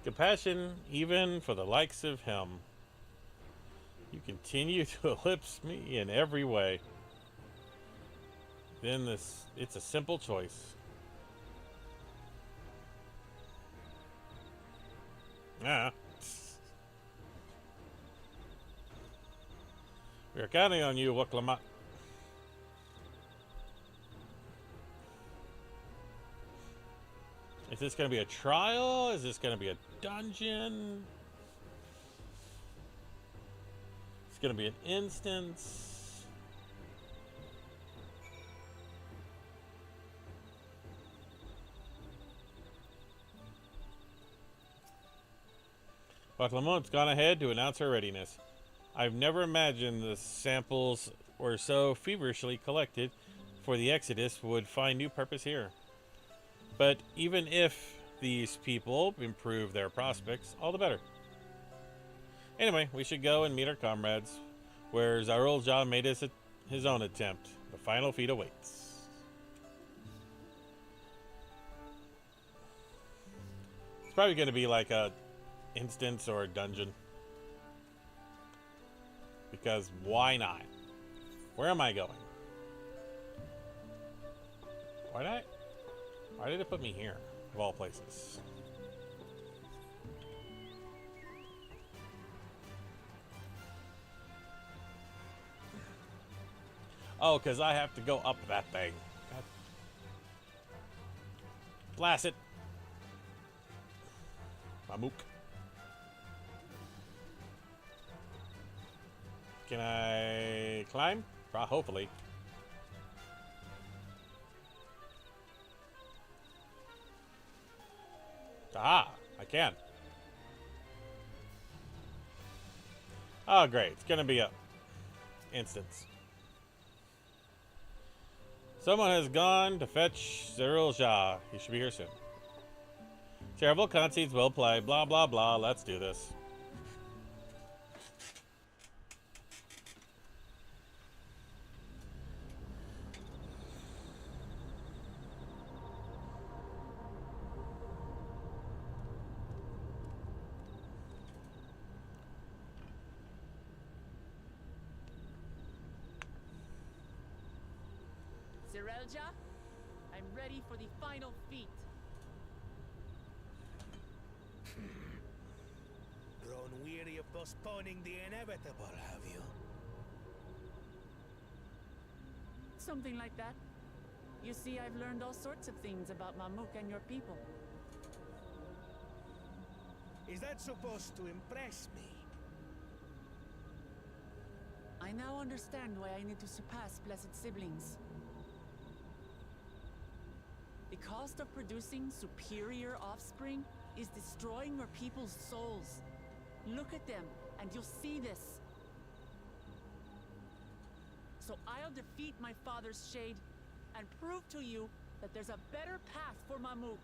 Compassion even for the likes of him. You continue to eclipse me in every way. Then it's a simple choice. Ah. We are counting on you, Waklamat. Is this going to be a trial? Is this going to be a dungeon? It's going to be an instance. Waklamat's gone ahead to announce her readiness. I've never imagined the samples were so feverishly collected for the Exodus would find new purpose here. But even if these people improve their prospects, all the better. Anyway, we should go and meet our comrades, where Zariel Jah made his own attempt. The final feat awaits. It's probably going to be like a instance or a dungeon. Because why not? Where am I going? Why did it put me here, of all places? Oh, because I have to go up that thing. God. Blast it. Mamook. Can I climb? Hopefully. Ah, I can. Oh, great. It's going to be a instance. Someone has gone to fetch Cyril Shah. He should be here soon. Terrible conceits, well played. Blah, blah, blah. Let's do this. Zerelja, I'm ready for the final feat. Grown weary of postponing the inevitable, have you? Something like that. You see, I've learned all sorts of things about Mamook and your people. Is that supposed to impress me? I now understand why I need to surpass blessed siblings. The cost of producing superior offspring is destroying your people's souls. Look at them, and you'll see this. So I'll defeat my father's shade, and prove to you that there's a better path for Mamook.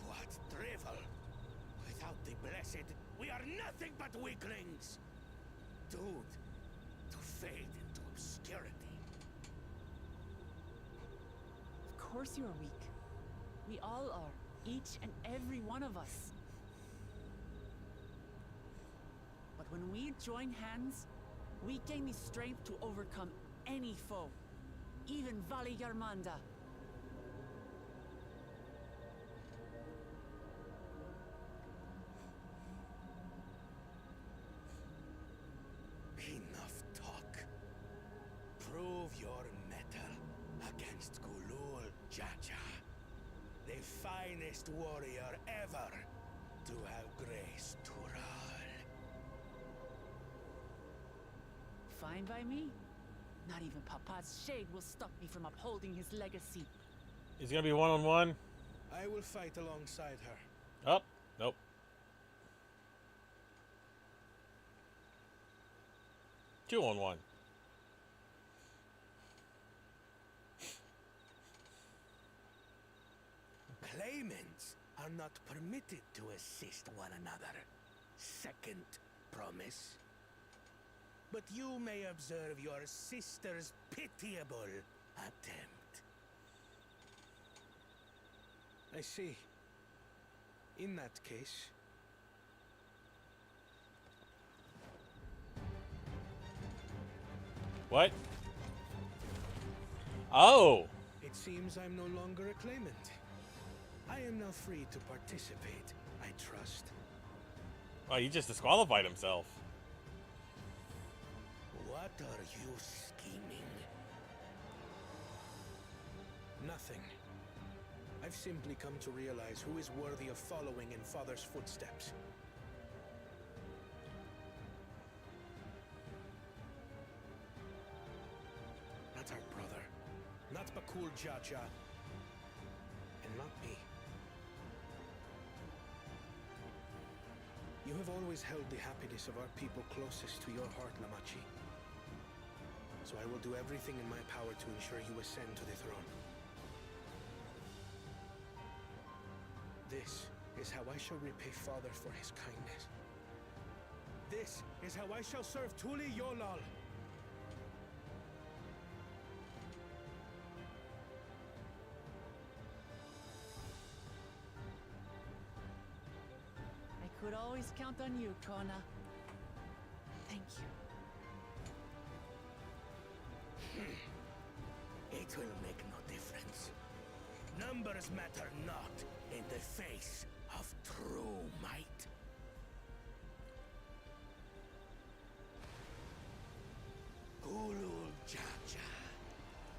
What drivel! Without the blessed, we are nothing but weaklings! Doomed to fade into obscurity. Of course you're weak. We all are, each and every one of us. But when we join hands, we gain the strength to overcome any foe, even Vali Yarmanda. Enough talk. Prove your mettle against Gulul Jaja, the finest warrior ever to have graced Tural. Fine by me. Not even Papa's shade will stop me from upholding his legacy. He's gonna be one-on-one. I will fight alongside her. Oh, nope. Two-on-one. Claimants are not permitted to assist one another. Second promise. But you may observe your sister's pitiable attempt. I see. In that case... What? Oh! It seems I'm no longer a claimant. I am now free to participate, I trust. Oh, he just disqualified himself. What are you scheming? Nothing. I've simply come to realize who is worthy of following in Father's footsteps. Not our brother. Not Bakul Jaja. And not me. You have always held the happiness of our people closest to your heart, Lamachi. So I will do everything in my power to ensure you ascend to the throne. This is how I shall repay Father for his kindness. This is how I shall serve Tuli Yolal. I could always count on you, Kona. Thank you. It will make no difference. Numbers matter not in the face of true might. Ulul Jaja,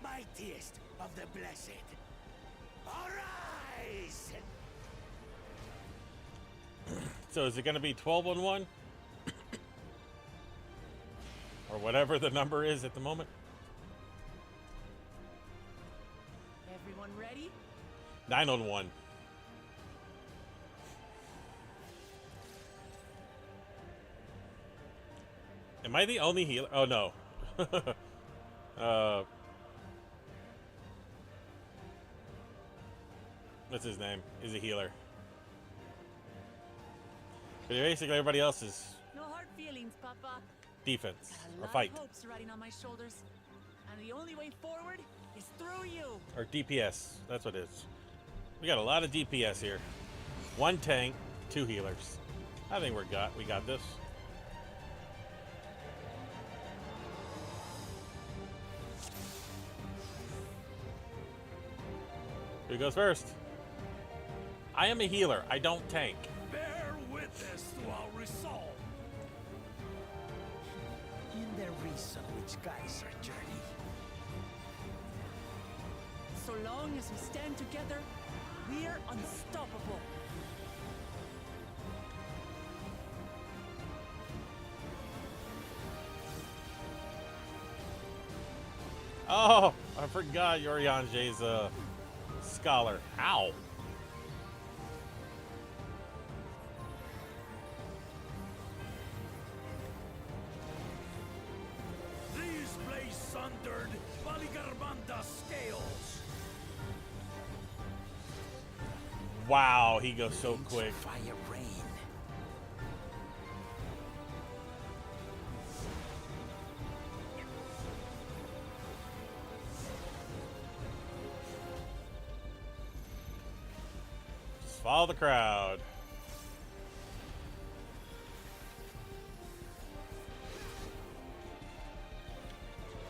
mightiest of the blessed, arise! So is it going to be 12 on 1? Or whatever the number is at the moment? Everyone ready? 9 on 1. Am I the only healer? Oh no. What's his name? Is a healer. But basically everybody else is No hard feelings, Papa. defense Got a or lot fight of hopes riding on my shoulders, and the only way forward is through you. or DPS. That's what it is. We got a lot of DPS here. 1 tank, 2 healers. I think we got this. Who goes first? I am a healer. I don't tank. Bear witness to our resolve. In the reason which guides our journey. So long as we stand together, we're unstoppable. Oh, I forgot Yorianje's a scholar. Ow. These blaze sundered Valigarbanda scales. Wow, he goes so quick. Fire rain. Just follow the crowd.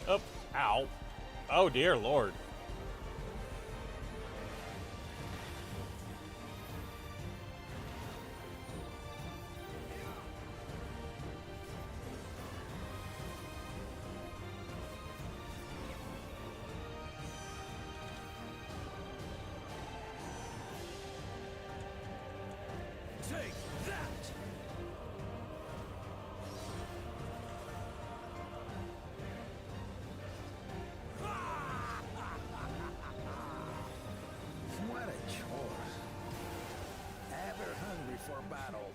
Oh, ow. Oh dear Lord. Take that! What a chore. Ever hungry for battle.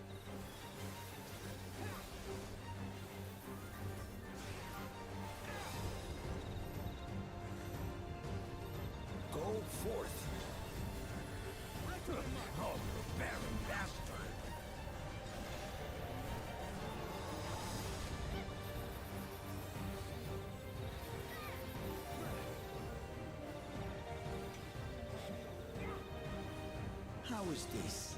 Go forth. Oh, barren bastard. How is this?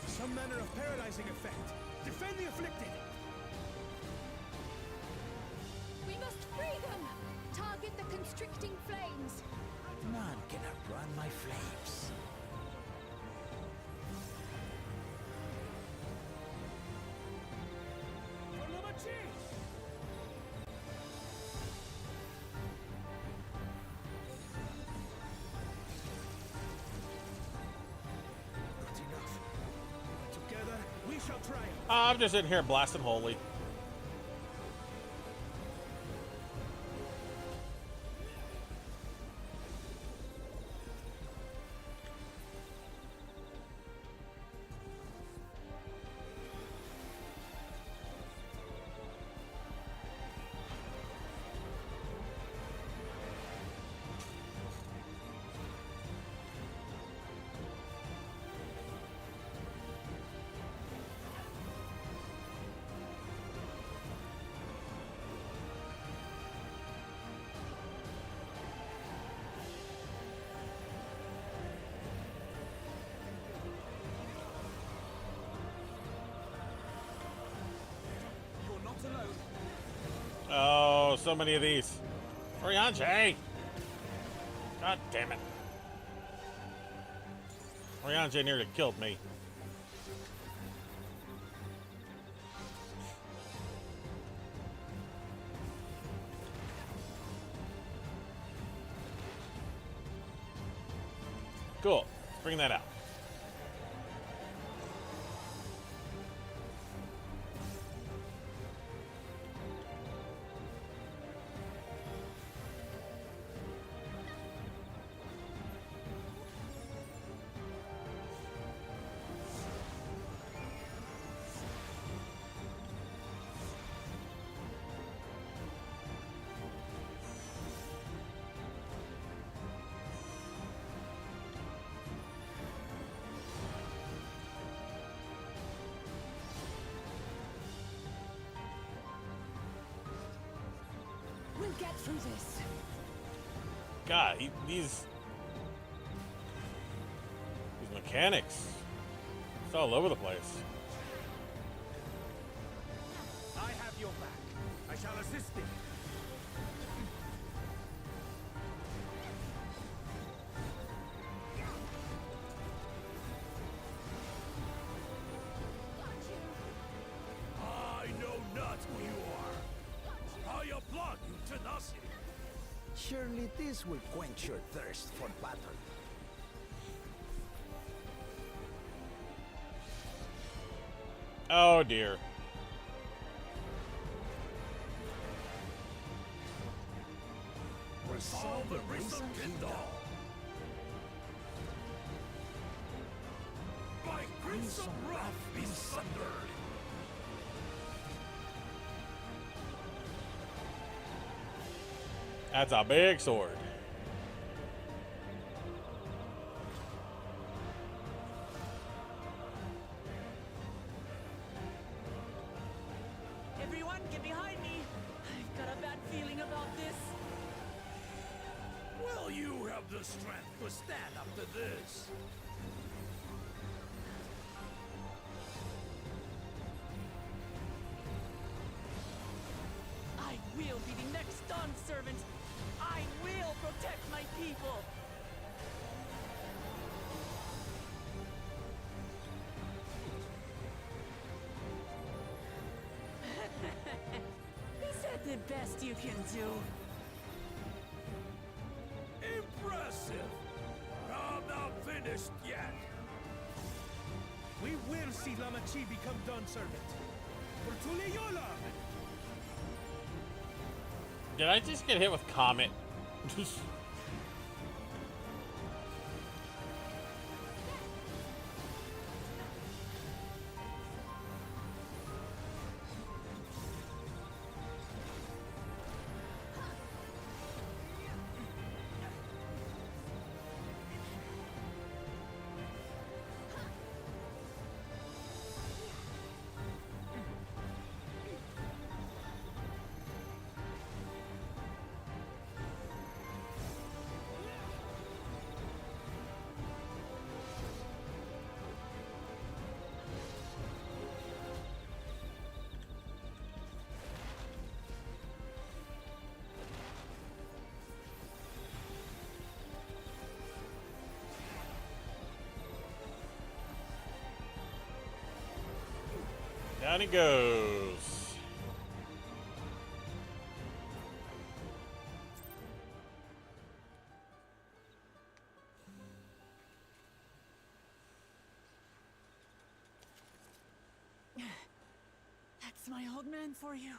Some manner of paralyzing effect. Defend the afflicted. We must free them! Target the constricting flames! None can outrun my flames. For Lamachi! Not enough. But together, we shall triumph. I'm just in here blasting holy. Oh, so many of these. Oriange! God damn it. Oriange nearly killed me. Cool. Let's bring that out. We'll get through this. God, these mechanics. It's all over the place. I have your back. I shall assist thee. I know not who you are. I applaud you, tenacity. Surely this will quench your thirst for battle. Oh dear. Resolve the recent Kindle. My crimson wrath be sundered. That's a big sword. Everyone, get behind me! I've got a bad feeling about this. Will you have the strength to stand up to this? I will be the next Dawn servant. I will protect my people. Is that the best you can do? Impressive! I'm not finished yet. We will see Lamachi become Dawn servant. For Tuleyola! Did I just get hit with Comet? Down he goes. That's my old man for you.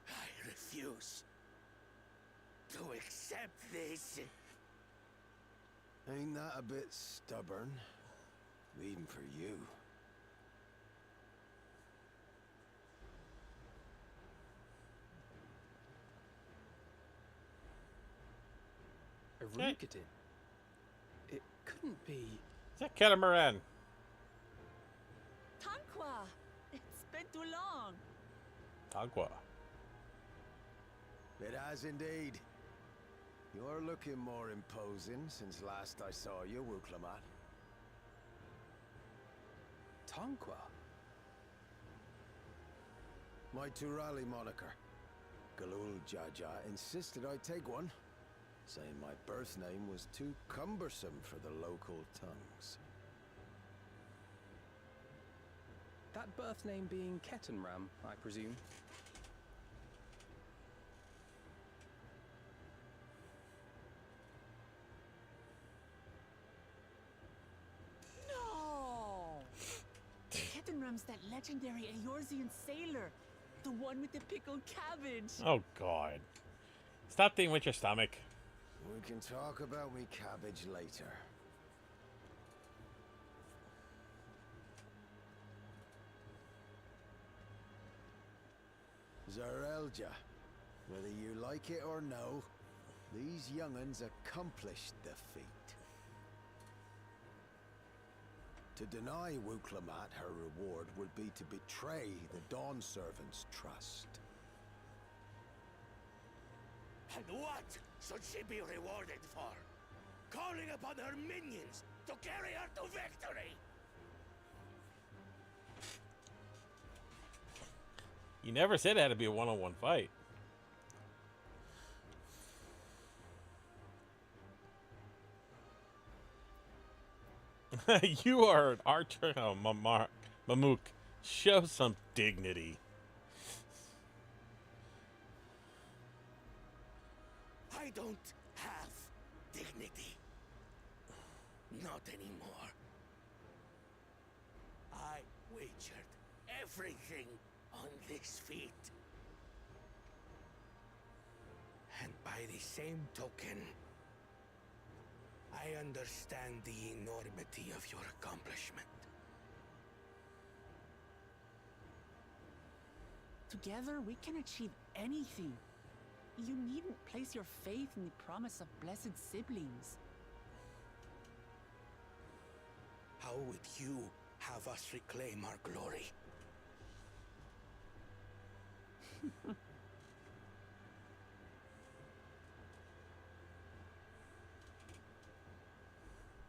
I refuse to accept this. Ain't that a bit stubborn? Even for you. A Rukatin? couldn't be. It's a catamaran. Tanqua! It's been too long. Agua. It has indeed. You're looking more imposing since last I saw you, Wuklamat. Tanqua? My Turali moniker. Galul Jaja insisted I take one, saying my birth name was too cumbersome for the local tongues. That birth name being Ketenram, I presume. No! Ketenram's that legendary Eorzean sailor. The one with the pickled cabbage. Oh, God. Stop thinking with your stomach. We can talk about me cabbage later. Zarelja, whether you like it or no, these young'uns accomplished the feat. To deny Wuklamat her reward would be to betray the Dawn Servant's trust. And what should she be rewarded for? Calling upon her minions to carry her to victory! You never said it had to be a one-on-one fight. You are an archer, oh, Mamook. Show some dignity. I don't have dignity. Not anymore. I wagered everything on this feat. And by the same token, I understand the enormity of your accomplishment. Together, we can achieve anything. You needn't place your faith in the promise of blessed siblings. How would you have us reclaim our glory?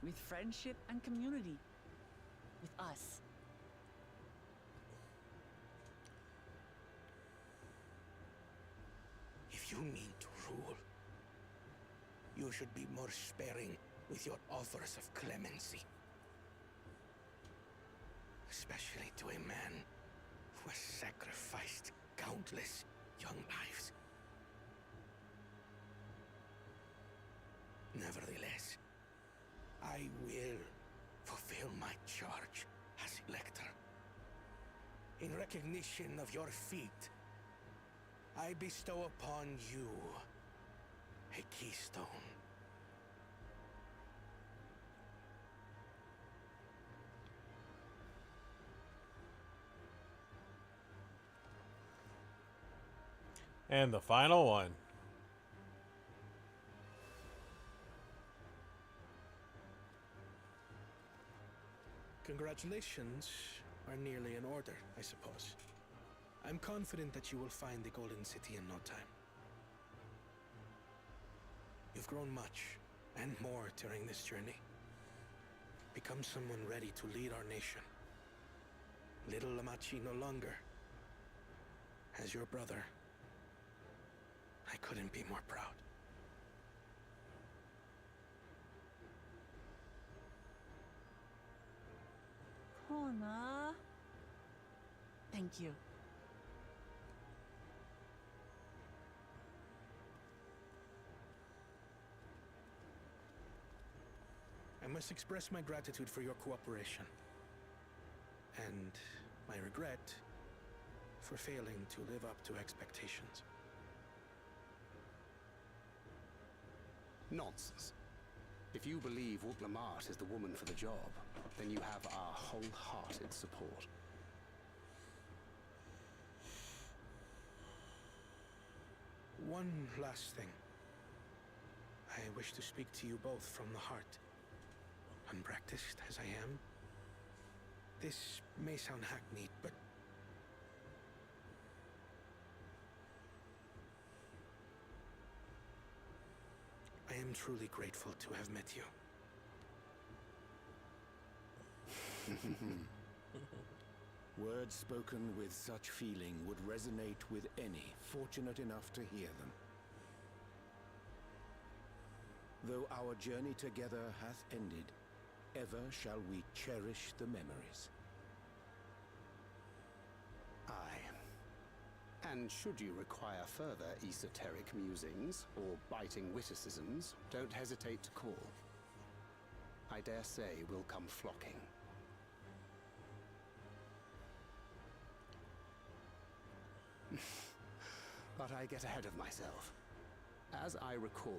With friendship and community. With us. If you mean to rule, you should be more sparing with your offers of clemency. Especially to a man who has sacrificed countless young lives. Nevertheless, I will fulfill my charge as Elector. In recognition of your feat, I bestow upon you a keystone. And the final one. Congratulations are nearly in order, I suppose. I'm confident that you will find the Golden City in no time. You've grown much, and more during this journey. Become someone ready to lead our nation. Little Lamachi no longer. As your brother, I couldn't be more proud. Hona. Thank you. I must express my gratitude for your cooperation. And my regret for failing to live up to expectations. Nonsense. If you believe Wuklamat is the woman for the job, then you have our wholehearted support. One last thing. I wish to speak to you both from the heart. unpracticed as I am, this may sound hackneyed, but I am truly grateful to have met you. Words spoken with such feeling would resonate with any fortunate enough to hear them. Though our journey together hath ended, ever shall we cherish the memories. Aye. And should you require further esoteric musings or biting witticisms, don't hesitate to call. I dare say we'll come flocking. But I get ahead of myself. As I recall,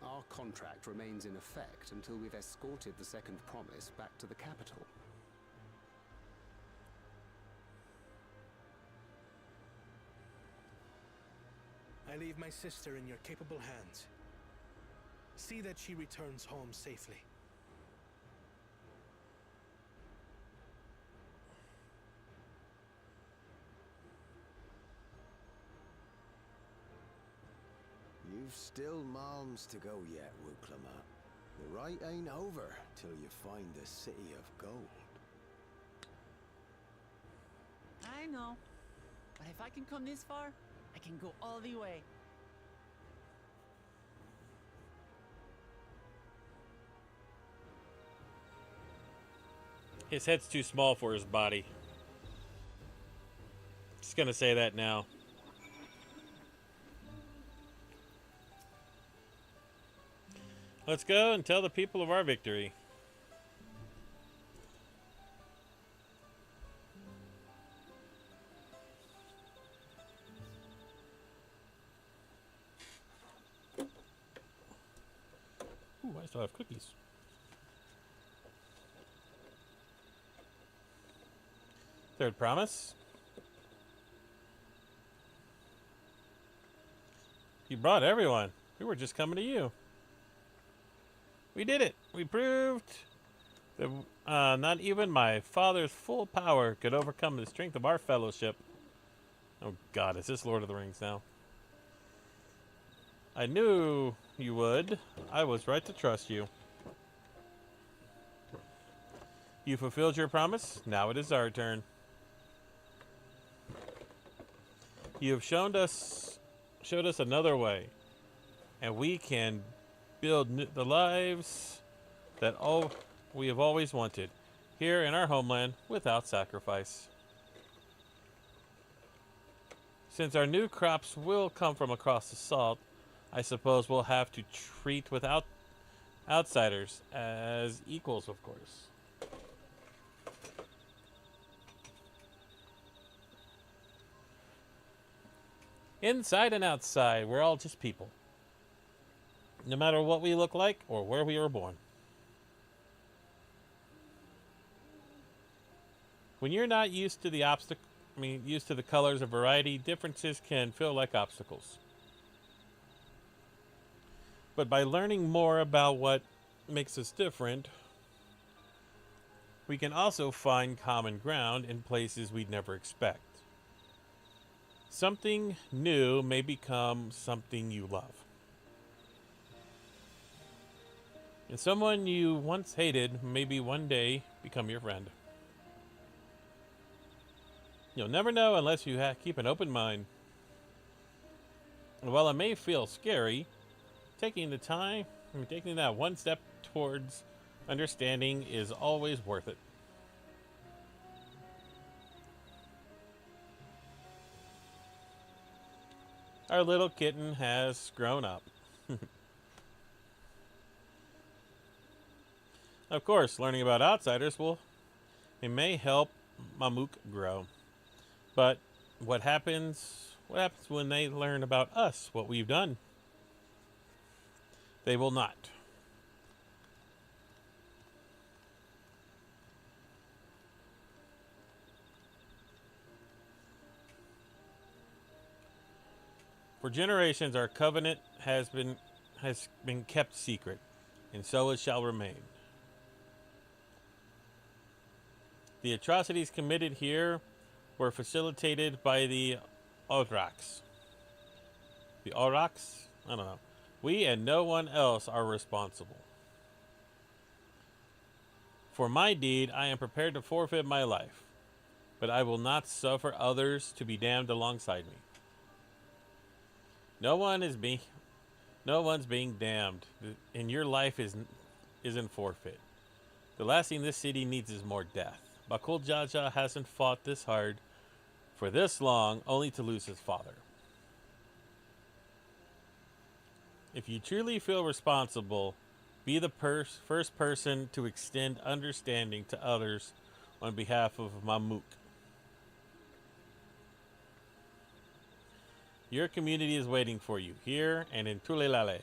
our contract remains in effect until we've escorted the second promise back to the capital. I leave my sister in your capable hands. See that she returns home safely. You've still malms to go yet, Wuklama. The rite ain't over till you find the city of gold. I know. But if I can come this far, I can go all the way. His head's too small for his body. Just gonna say that now. Let's go and tell the people of our victory. Ooh, I still have cookies. Third promise. You brought everyone. We were just coming to you. We did it. We proved that not even my father's full power could overcome the strength of our fellowship. Oh God, is this Lord of the Rings now? I knew you would. I was right to trust you. You fulfilled your promise. Now it is our turn. You have showed us another way, and we can build the lives that we have always wanted here in our homeland without sacrifice. Since our new crops will come from across the salt, I suppose we'll have to treat outsiders as equals, of course. Inside and outside, we're all just people. No matter what we look like or where we were born. When you're not used to used to the colors of variety, differences can feel like obstacles. But by learning more about what makes us different, we can also find common ground in places we'd never expect. Something new may become something you love. And someone you once hated maybe one day become your friend. You'll never know unless you keep an open mind. And while it may feel scary, taking that one step towards understanding is always worth it. Our little kitten has grown up. Of course, learning about outsiders may help Mamuk grow. But what happens when they learn about us, what we've done? They will not. For generations, our covenant has been kept secret, and so it shall remain. The atrocities committed here were facilitated by the Aurochs. The Aurochs? I don't know. We and no one else are responsible. For my deed, I am prepared to forfeit my life, but I will not suffer others to be damned alongside me. No one's being damned, and your life isn't forfeit. The last thing this city needs is more death. Bakul Jaja hasn't fought this hard for this long, only to lose his father. If you truly feel responsible, be the first person to extend understanding to others on behalf of Mamuk. Your community is waiting for you here and in Tulelale.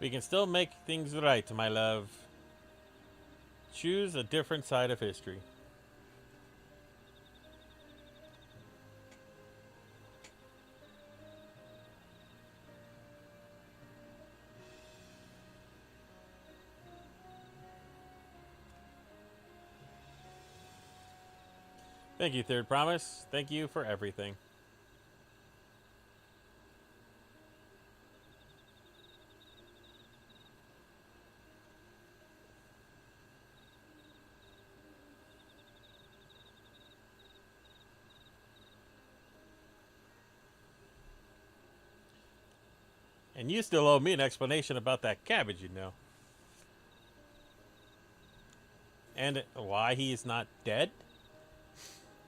We can still make things right, my love. Choose a different side of history. Thank you, Third Promise. Thank you for everything. And you still owe me an explanation about that cabbage, you know. And why he is not dead?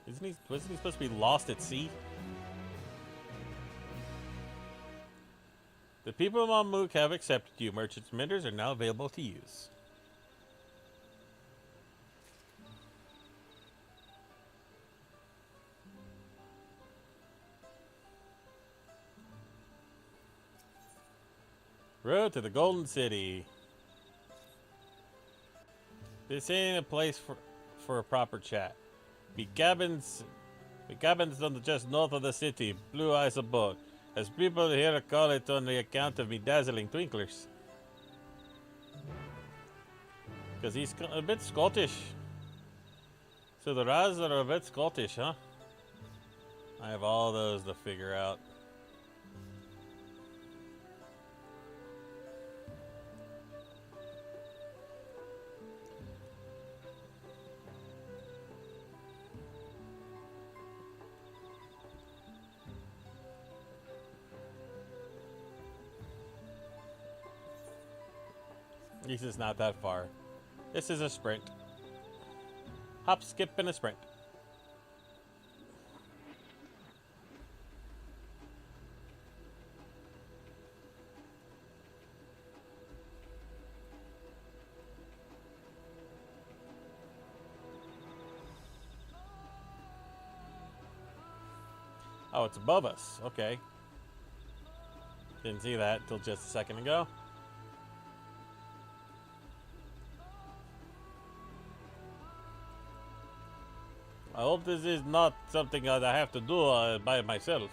Wasn't he supposed to be lost at sea? The people of Mamuk have accepted you. Merchant's Menders are now available to use. Road to the Golden City. This ain't a place for a proper chat. We cabins on the just north of the city, Blue Eyes Abode, as people here call it on the account of me dazzling twinklers. Because he's a bit Scottish. So the Raz are a bit Scottish, huh? I have all those to figure out. This is not that far. This is a sprint. Hop, skip, and a sprint. Oh, it's above us. Okay. Didn't see that until just a second ago. I hope this is not something that I have to do by myself,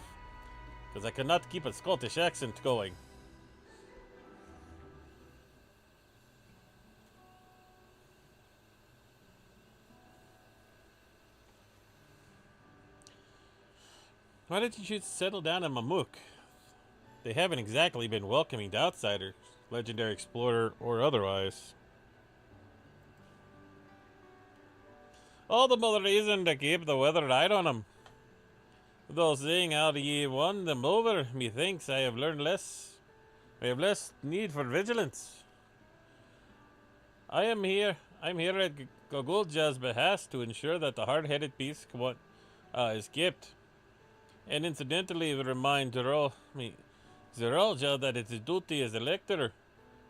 because I cannot keep a Scottish accent going. Why did you choose to settle down in Mamuk? They haven't exactly been welcoming to outsiders, legendary explorer or otherwise. All the more reason to keep the weather right on them. Though seeing how ye won them over, methinks I have learned less. I have less need for vigilance. I'm here at Gogulja's behest to ensure that the hard-headed peace is kept. And incidentally, remind Zerolja that its duty as elector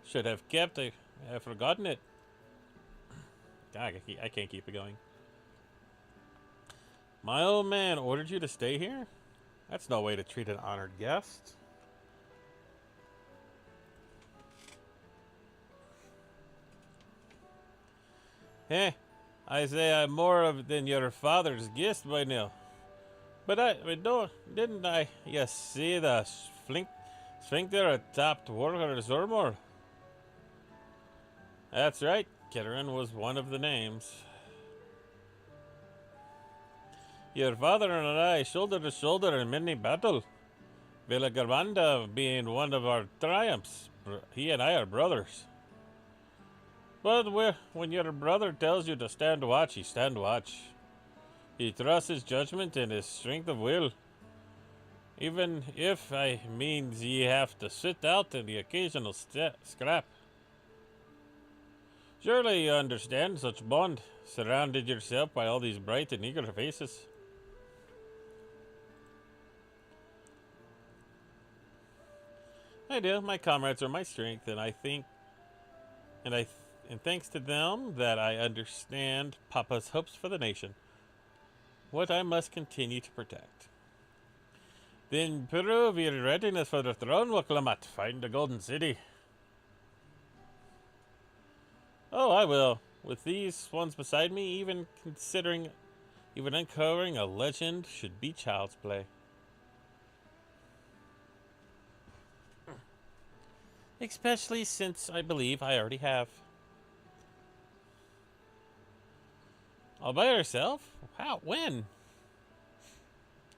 should have kept. I have forgotten it. God, I can't keep it going. My old man ordered you to stay here? That's no way to treat an honored guest. I say I'm more of than your father's guest by now. But I don't, didn't I? You see the sphincter atop workers or more? That's right. Kitterin was one of the names. Your father and I, shoulder to shoulder in many battle. Villagarbanda being one of our triumphs. He and I are brothers. But when your brother tells you to stand watch, you stand watch. He trusts his judgment and his strength of will. Even if I means ye have to sit out in the occasional scrap. Surely you understand such bond, surrounded yourself by all these bright and eager faces. I do. My comrades are my strength, and and thanks to them that I understand Papa's hopes for the nation. What I must continue to protect. Then prove your readiness for the throne, Waklamat. Find the Golden City. Oh, I will. With these ones beside me, even uncovering a legend should be child's play. Especially since I believe I already have. All by yourself? How? When?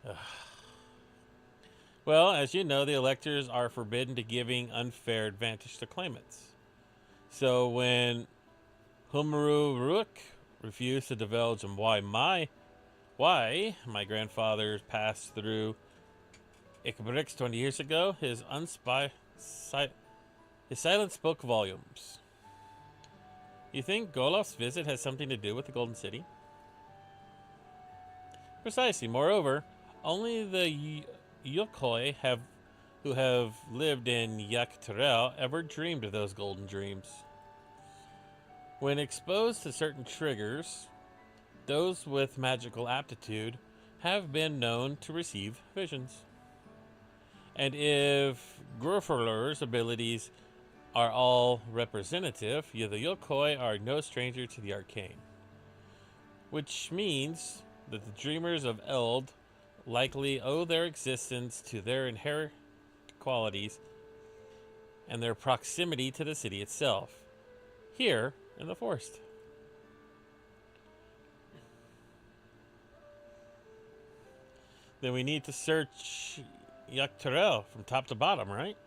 Ugh. Well, as you know, the electors are forbidden to giving unfair advantage to claimants. So when Humru Rook refused to divulge on why my grandfather passed through Ikbrix 20 years ago, his silence spoke volumes. You think Golof's visit has something to do with the Golden City? Precisely. Moreover, only the Yukoi who have lived in Yaktarel ever dreamed of those golden dreams. When exposed to certain triggers, those with magical aptitude have been known to receive visions. And if Grufferler's abilities are all representative, the Yokoi are no stranger to the arcane. Which means that the dreamers of Eld likely owe their existence to their inherent qualities and their proximity to the city itself, here in the forest. Then we need to search Yaktarel from top to bottom, right?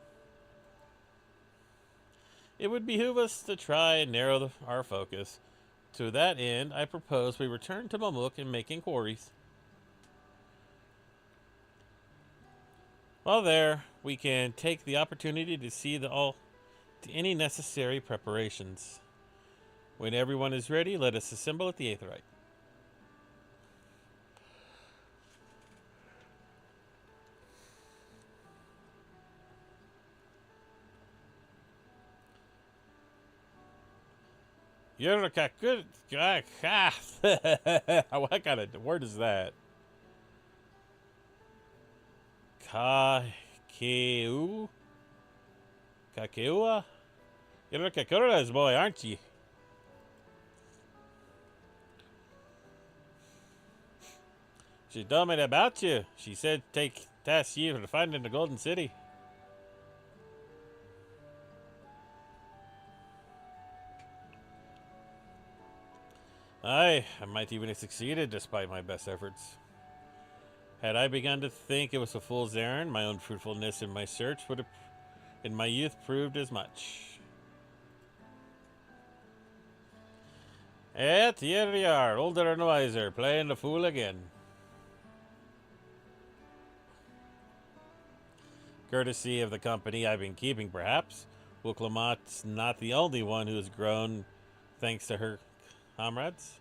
It would behoove us to try and narrow our focus. To that end, I propose we return to Mamuk and make inquiries. While there, we can take the opportunity to see any necessary preparations. When everyone is ready, let us assemble at the Aetherite. You're a good. What kind of word is that? Kakeu? Kakeua? You're a Kakura's boy, aren't you? She told me about you. She said task you for finding the Golden City. I might even have succeeded despite my best efforts. Had I begun to think it was a fool's errand, my own fruitfulness in my search would have, in my youth, proved as much. Yet here we are, older and wiser, playing the fool again. Courtesy of the company I've been keeping, perhaps. Wuklamat's not the only one who has grown thanks to her comrades.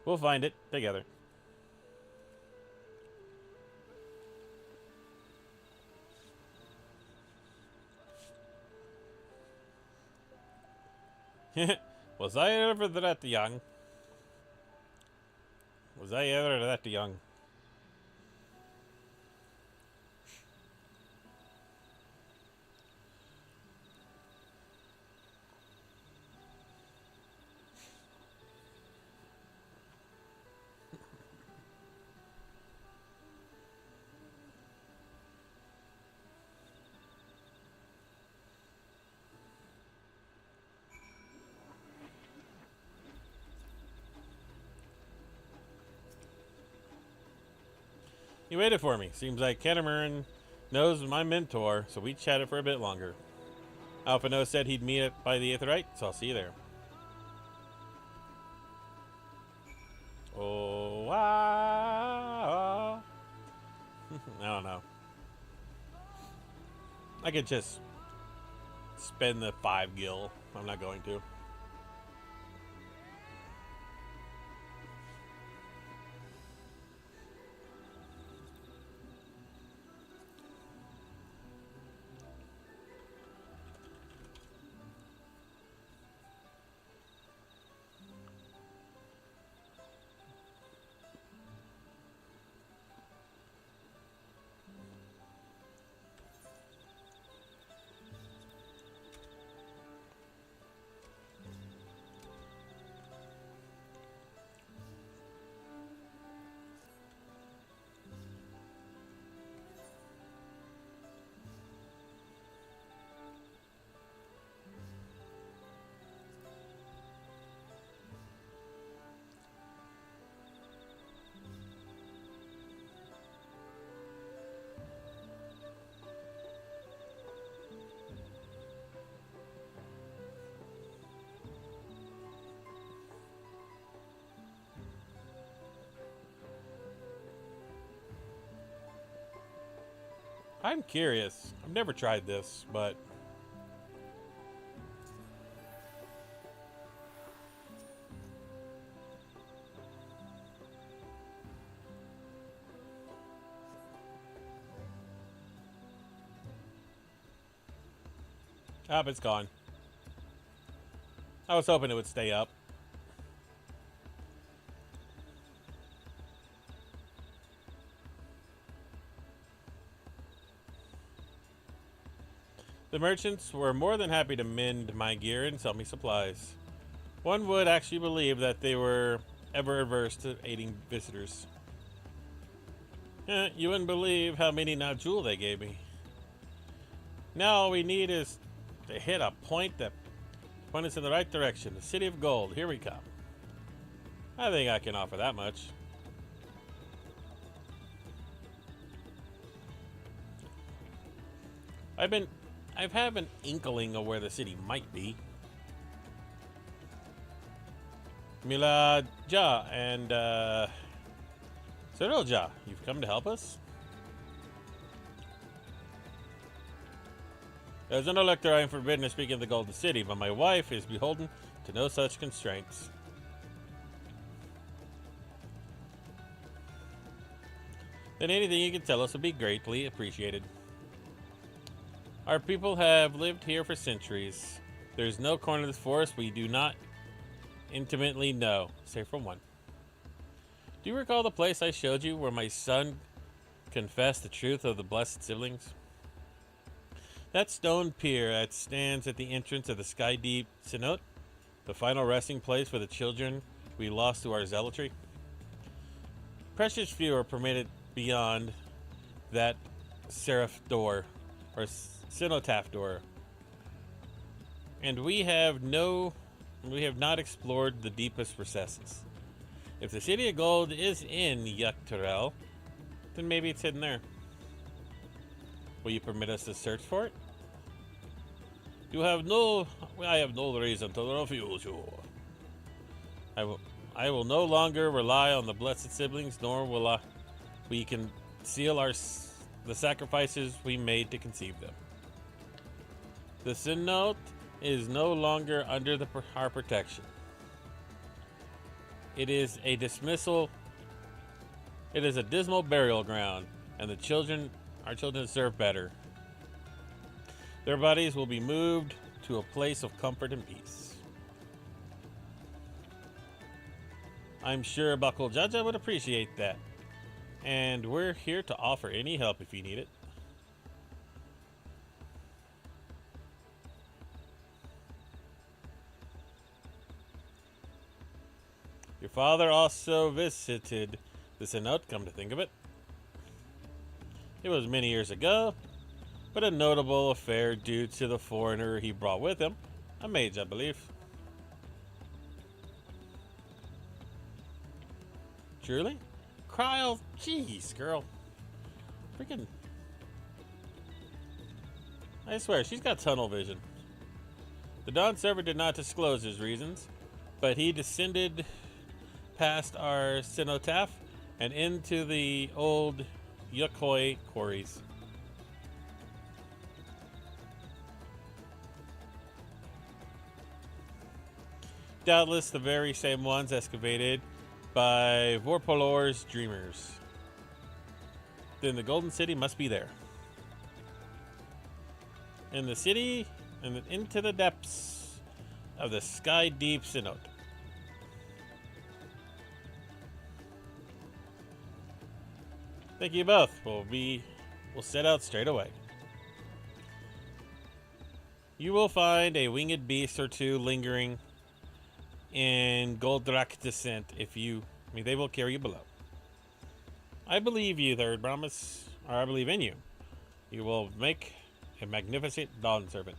We'll find it together. Was I ever that young? Was I ever that young? He waited for me. Seems like Catamaran knows my mentor, so we chatted for a bit longer. Alphino said he'd meet it by the Aetheryte, so I'll see you there. Oh, wow. I don't know. I could just spend the 5 gil. I'm not going to. I'm curious. I've never tried this, but it's gone. I was hoping it would stay up. The merchants were more than happy to mend my gear and sell me supplies. One would actually believe that they were ever averse to aiding visitors. You wouldn't believe how many Najul they gave me. Now all we need is to hit a point that point us in the right direction. The City of Gold. Here we come. I think I can offer that much. I've had an inkling of where the city might be. Mila Ja and Cyril Ja, you've come to help us? As an elector, I am forbidden to speak in the Golden City, but my wife is beholden to no such constraints. Then anything you can tell us would be greatly appreciated. Our people have lived here for centuries. There's no corner of this forest we do not intimately know, save for one. Do you recall the place I showed you where my son confessed the truth of the blessed siblings? That stone pier that stands at the entrance of the Sky Deep Cenote, the final resting place for the children we lost to our zealotry. Precious few are permitted beyond that seraph door, or cenotaph door, and we have not explored the deepest recesses. If the City of Gold is in Yggdrasil, then maybe it's hidden there. Will you permit us to search for it? I have no reason to refuse you. I will no longer rely on the blessed siblings, nor will we conceal the sacrifices we made to conceive them. The Cenote is no longer under our protection. It is a dismal burial ground, and our children deserve better. Their bodies will be moved to a place of comfort and peace. I'm sure Bakul Jaja would appreciate that, and we're here to offer any help if you need it. Your father also visited the Cenote, come to think of it. It was many years ago, but a notable affair due to the foreigner he brought with him, a mage, I believe. Truly? Kryl, jeez, girl. Freaking. I swear, she's got tunnel vision. The Dawn server did not disclose his reasons, but he descended past our cenotaph and into the old Yukoi quarries. Doubtless the very same ones excavated by Vorpolor's dreamers. Then the Golden City must be there. In the city and into the depths of the sky deep synod. Thank you both. We'll set out straight away. You will find a winged beast or two lingering in Goldrak descent they will carry you below. I believe you, Third Promise, or I believe in you. You will make a magnificent Dawn Servant.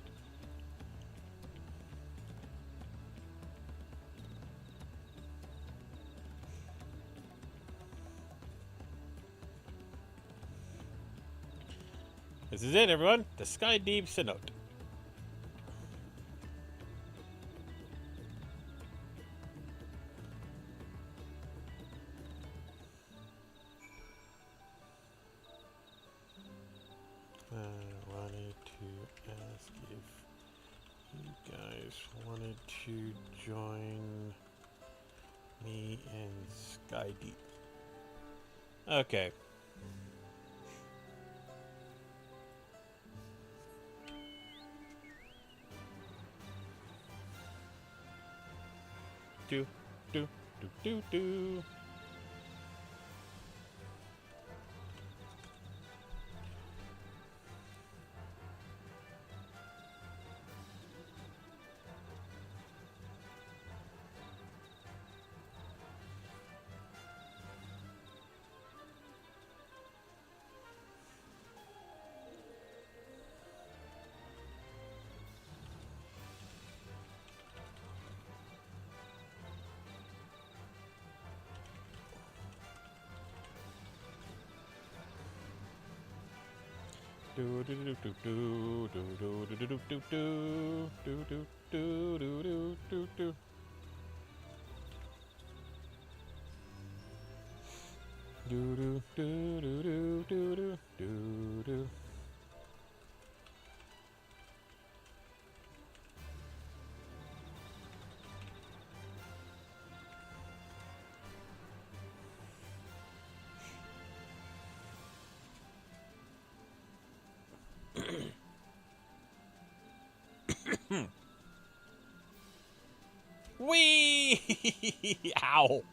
This is it, everyone. The Sky Deep Synod. I wanted to ask if you guys wanted to join me in Sky Deep. Okay. Do, do, do, do, do. Do do do do do do do do do do do do do do do do. Do do do do do do do do. Wee! Ow!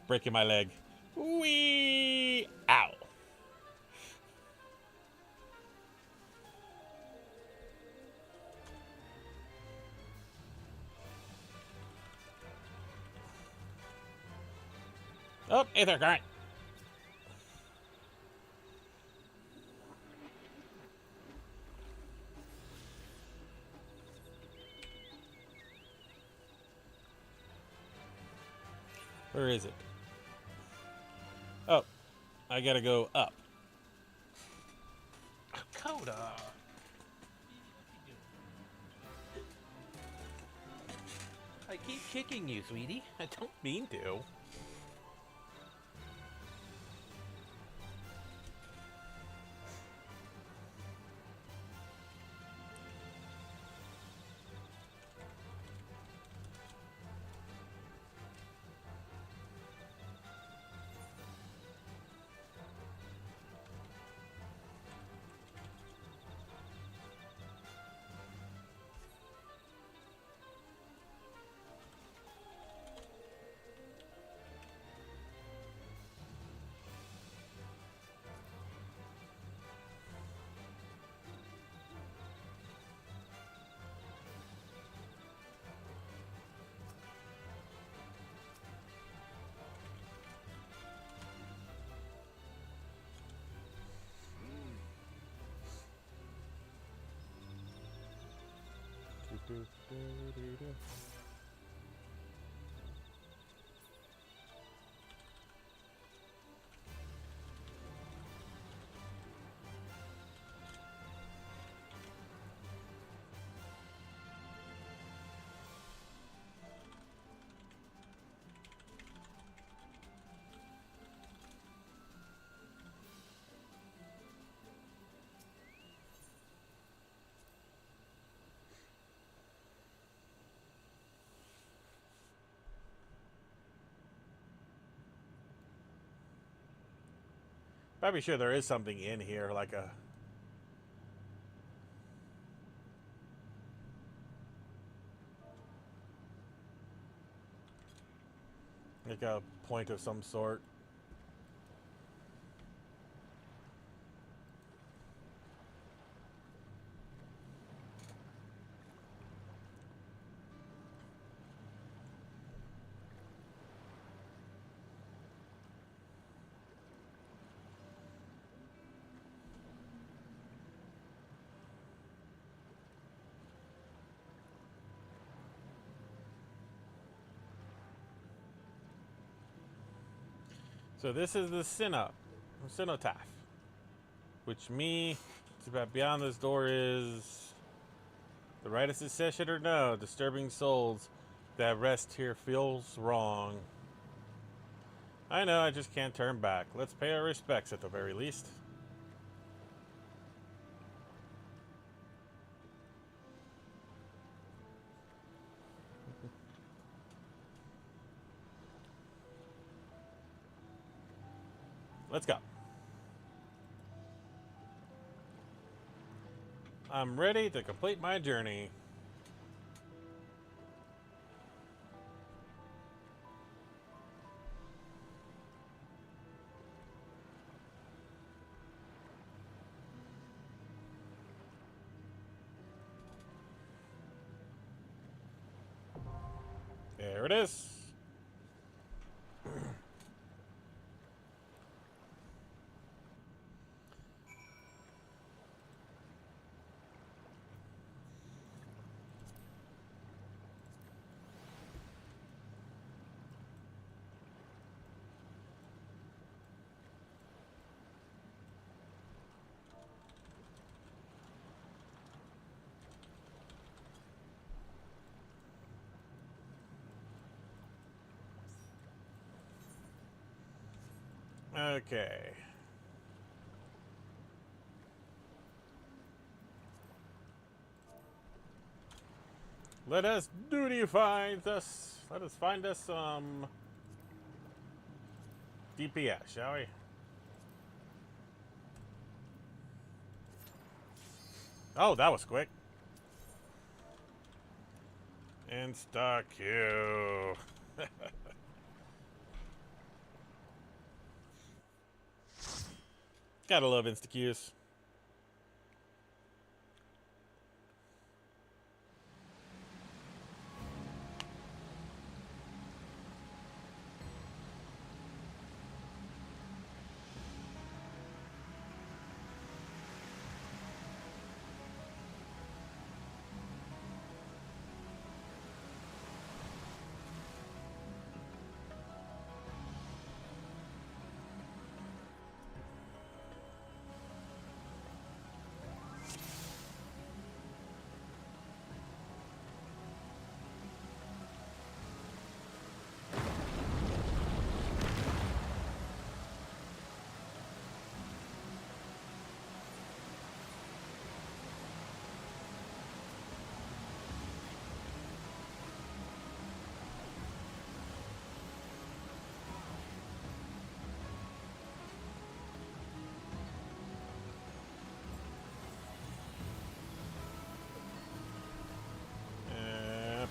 Breaking my leg. Wee! Ow! Oh, Aether Current! Where is it? Oh, I gotta go up. Coda. I keep kicking you, sweetie. I don't mean to. Probably sure there is something in here, like a... like a point of some sort. So this is the cenotaph, which it's about beyond this door is the right of secession or no, disturbing souls that rest here feels wrong. I know, I just can't turn back. Let's pay our respects at the very least. Let's go. I'm ready to complete my journey. There it is. Okay. Let us find us some DPS, shall we? Oh, that was quick. Insta Q. Gotta love insta Qs.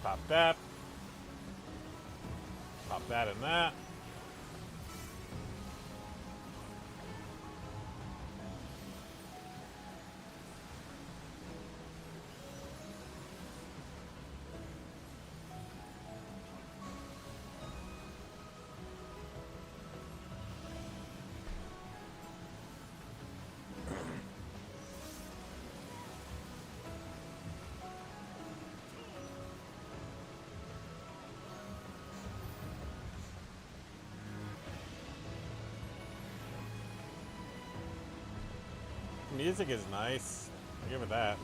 Pop that. Pop that and that. Music is nice. I'll give it that.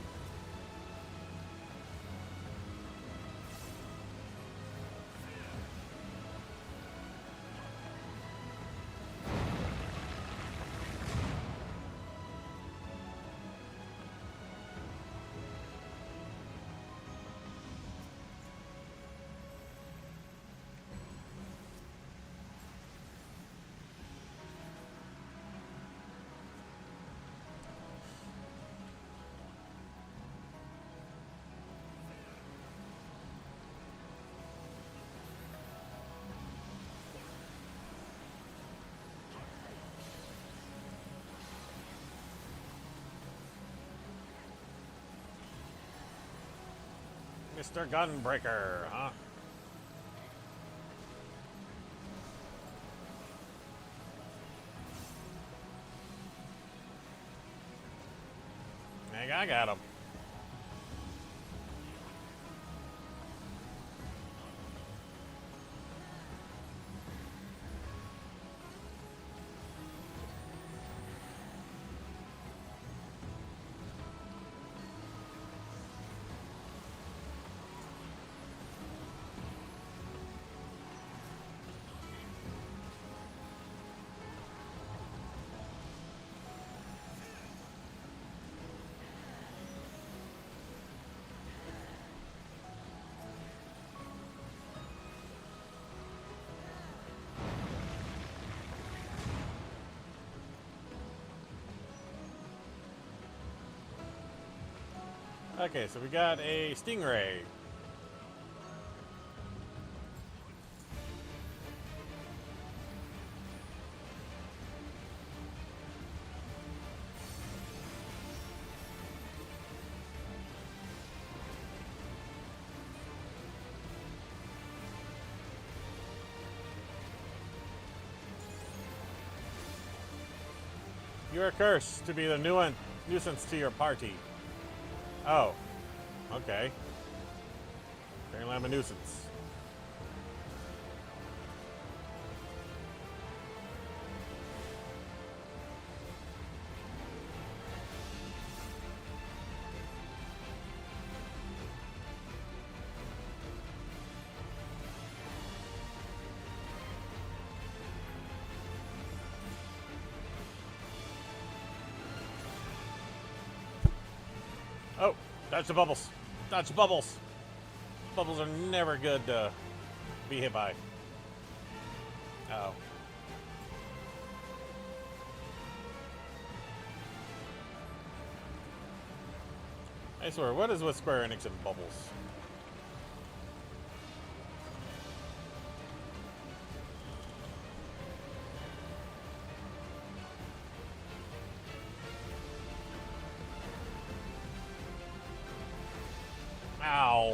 Mr. Gunbreaker, huh? I got him. Okay, so we got a stingray. You are cursed to be the nuisance to your party. Oh, okay. Apparently I'm a nuisance. Oh, dodge the bubbles. Dodge the bubbles. Bubbles are never good to be hit by. Uh-oh. I swear, what is with Square Enix and bubbles? Ow.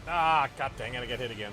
Ah, god dang it, I get hit again.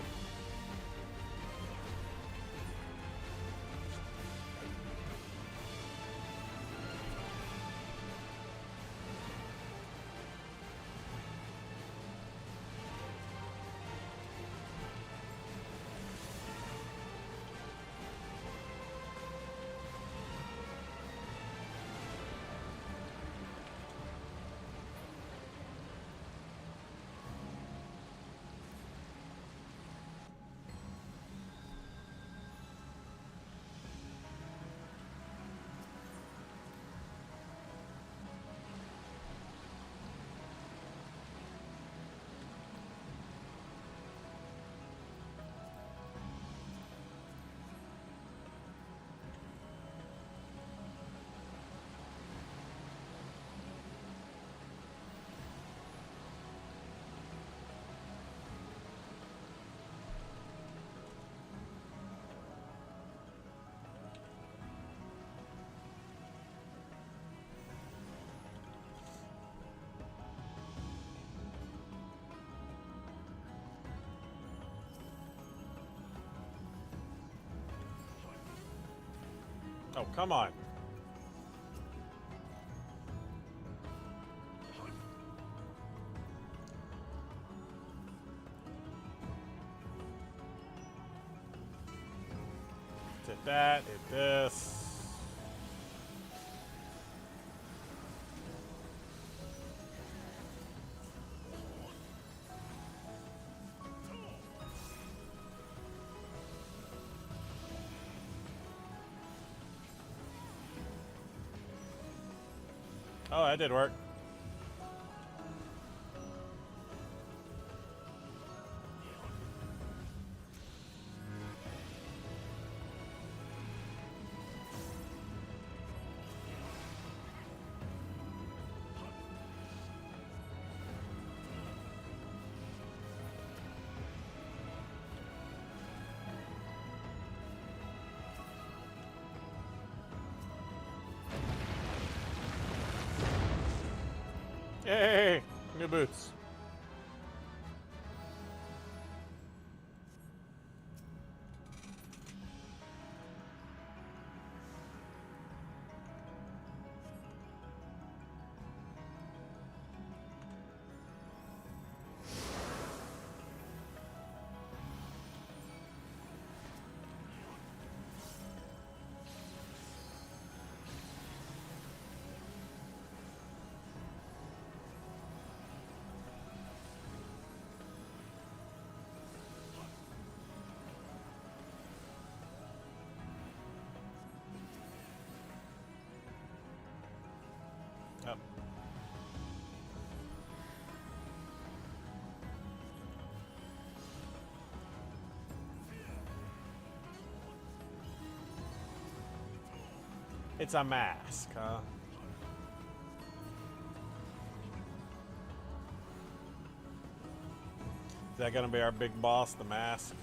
Oh, come on. that, hit this. Oh, that did work. Yay! New boots. Yep. It's a mask, huh? Is that gonna be our big boss, the mask?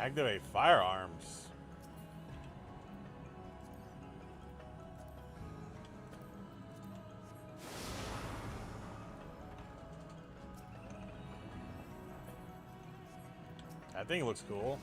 Activate firearms. That thing looks cool.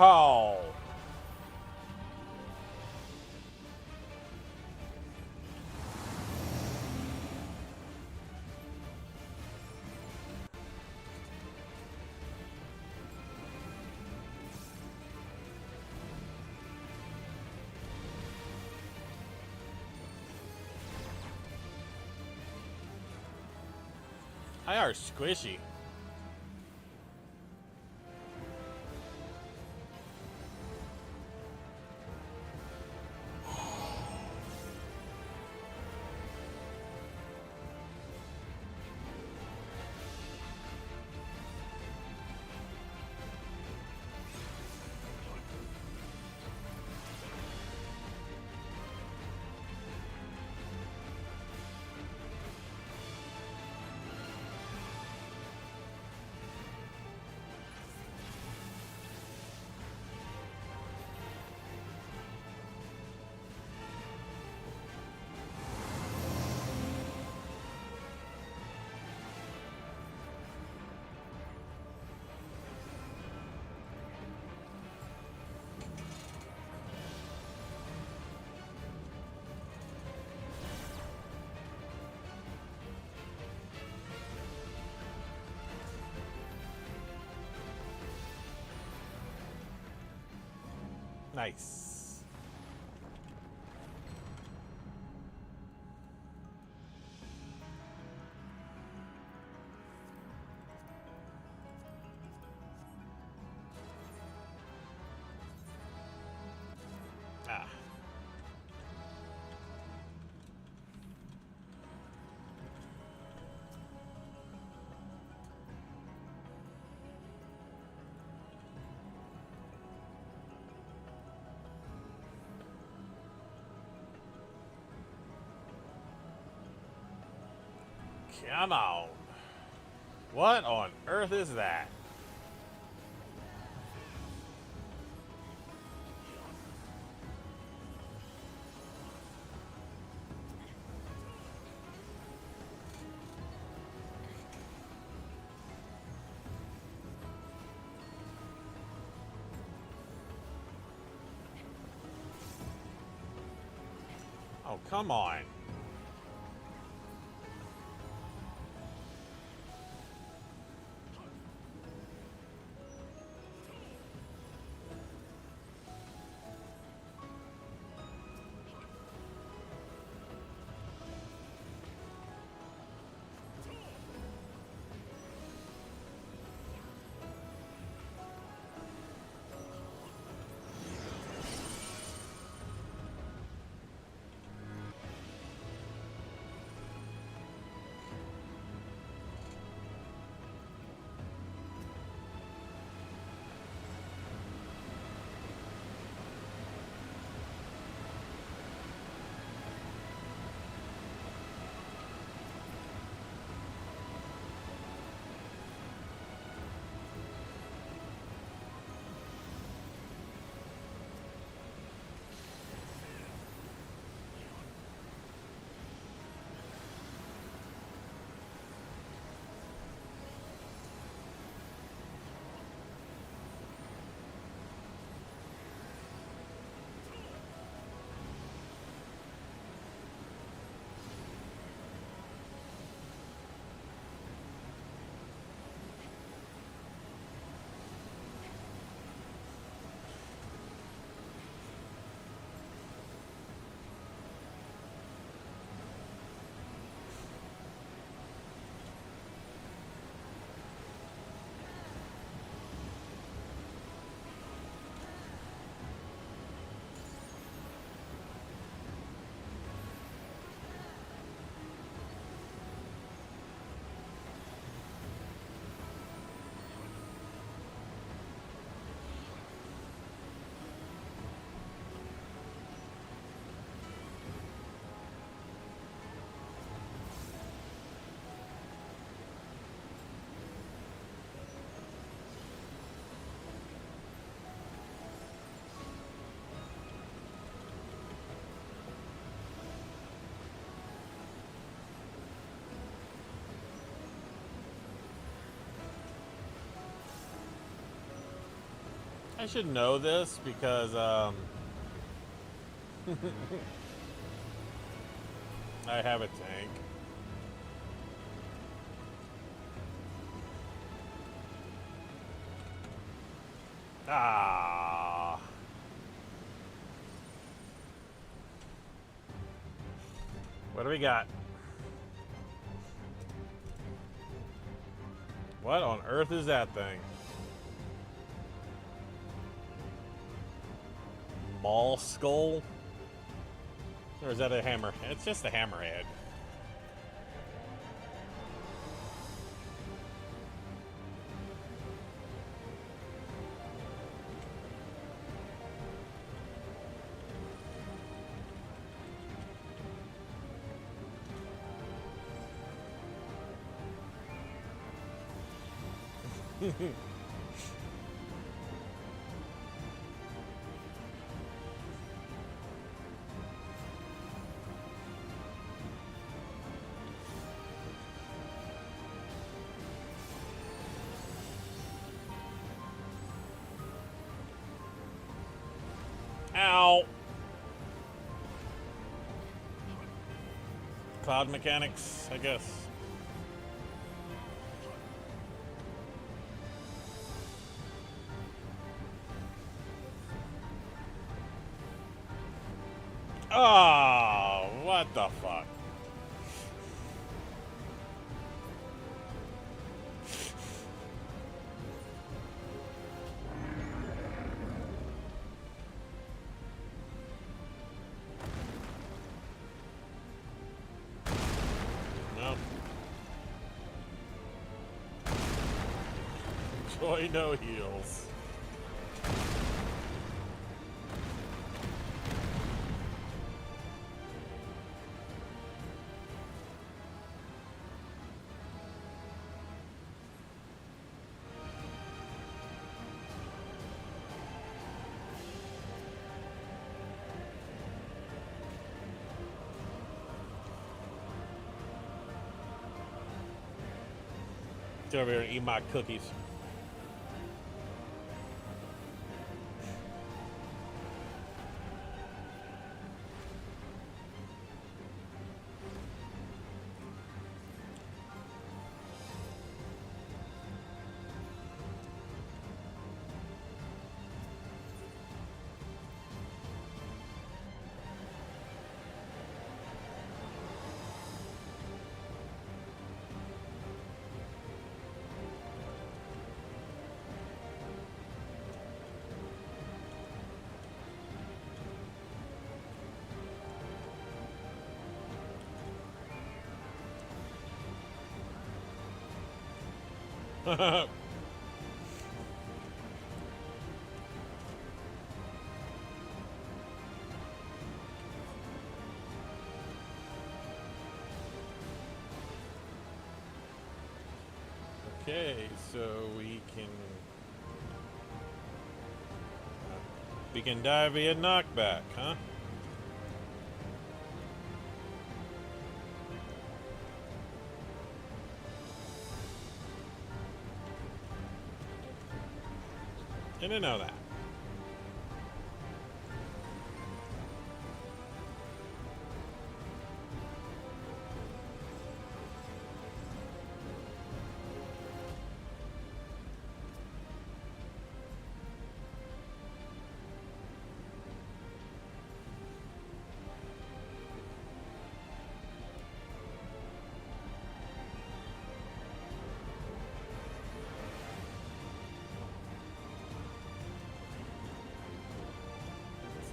Oh. They are squishy. Nice. Ah. Come on. What on earth is that? Oh, come on. I should know this because I have a tank. Ah. What do we got? What on earth is that thing? Ball skull? Or is that a hammer? It's just a hammerhead. Ow! Cloud mechanics, I guess. Oh, what the fuck? No. Joy no heals. Get over here and eat my cookies. Okay, so we can die via knockback, huh? Didn't know that.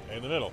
In the middle.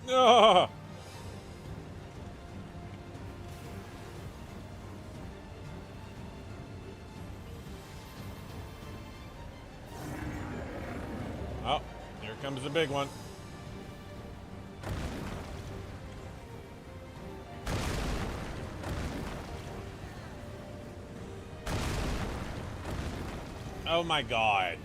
No. comes the big one. Oh my god.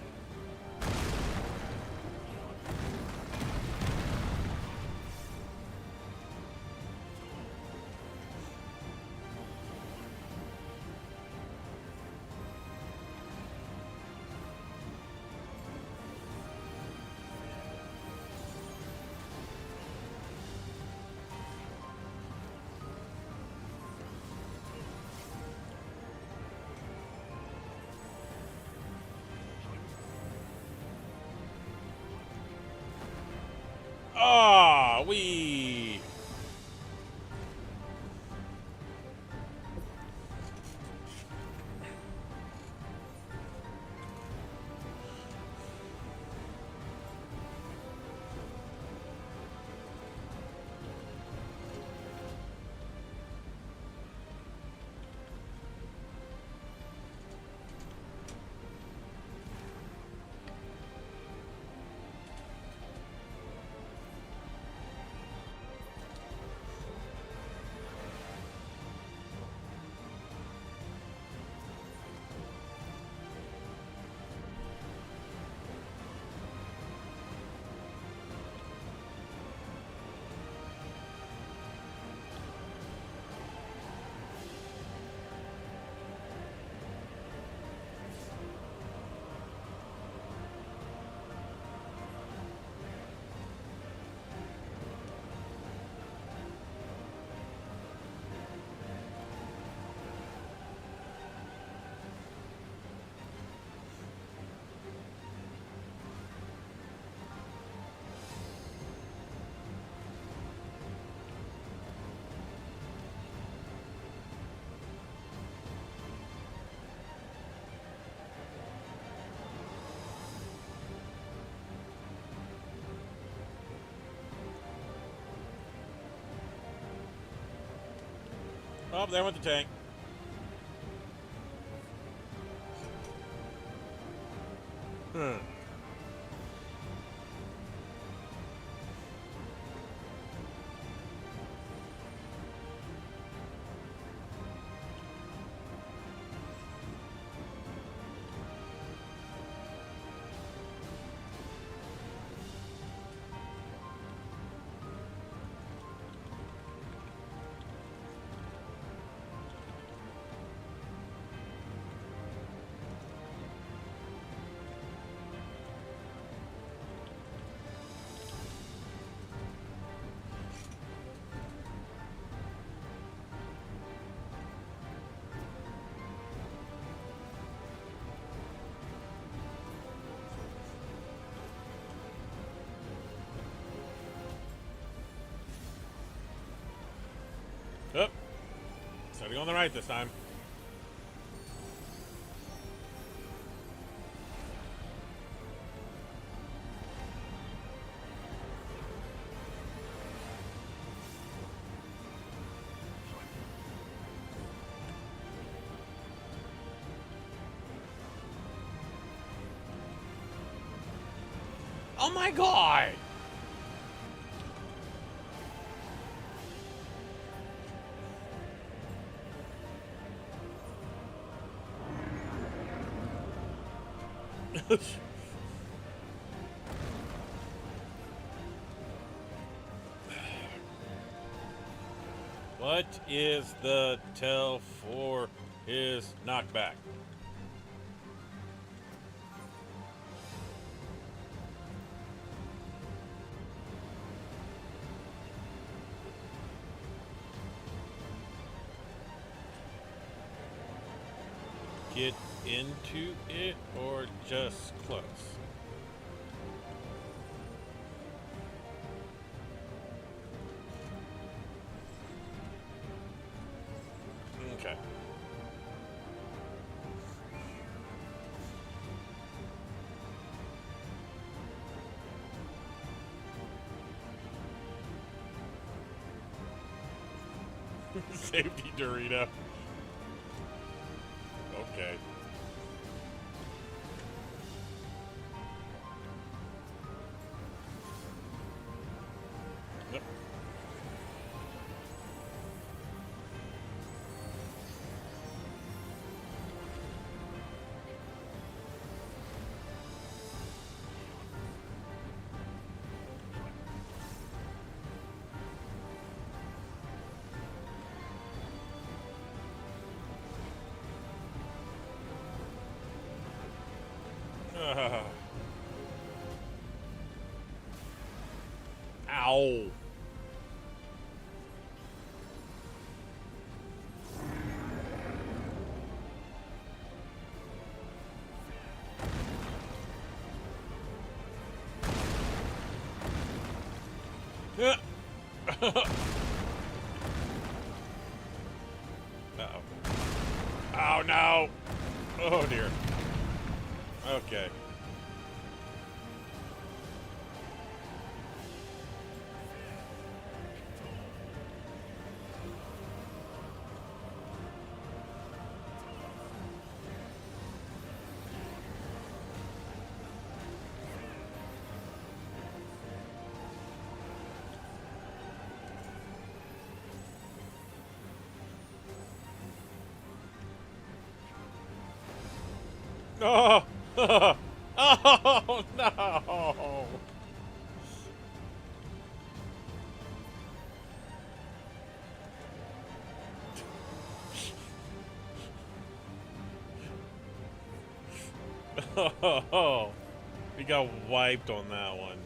Ah, wee. Oh, there went the tank. Oh, starting on the right this time. Oh my god! What is the tell for his knockback? Get into it or just close? Okay. Safety Dorito. Okay. Uh-oh. Oh, no! Oh, dear. Okay. Oh! Oh, no! Oh, we got wiped on that one.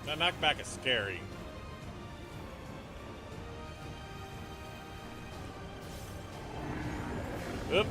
That knockback is scary. Oop.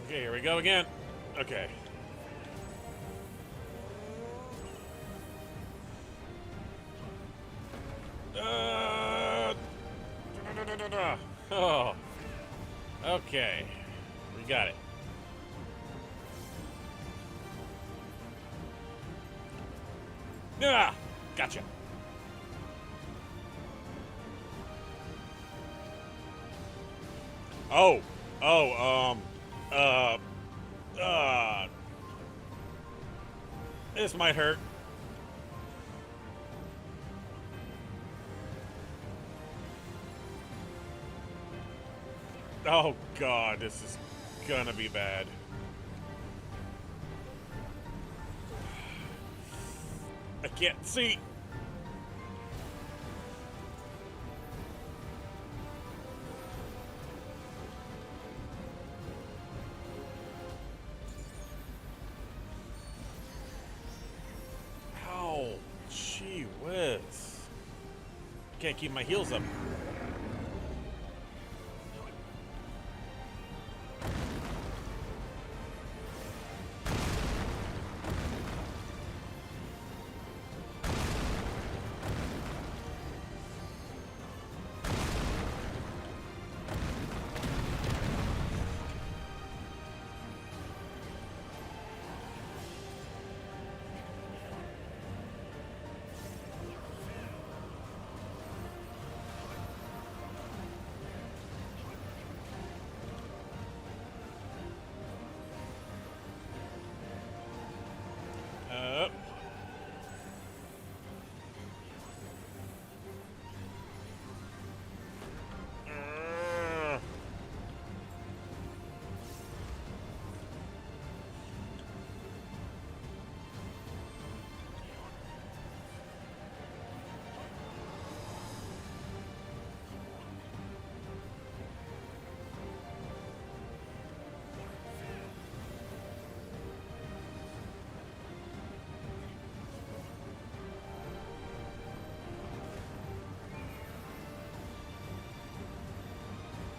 Okay, here we go again. Okay. Oh. Okay. We got it. Ah! Gotcha. Oh. Oh, this might hurt. Oh god, this is gonna be bad. I can't see. Ow, gee whiz. Can't keep my heels up.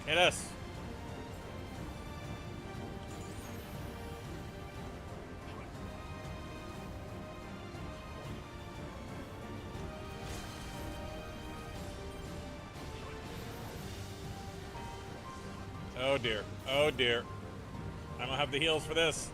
Hit us. Oh dear. Oh dear. I don't have the heals for this.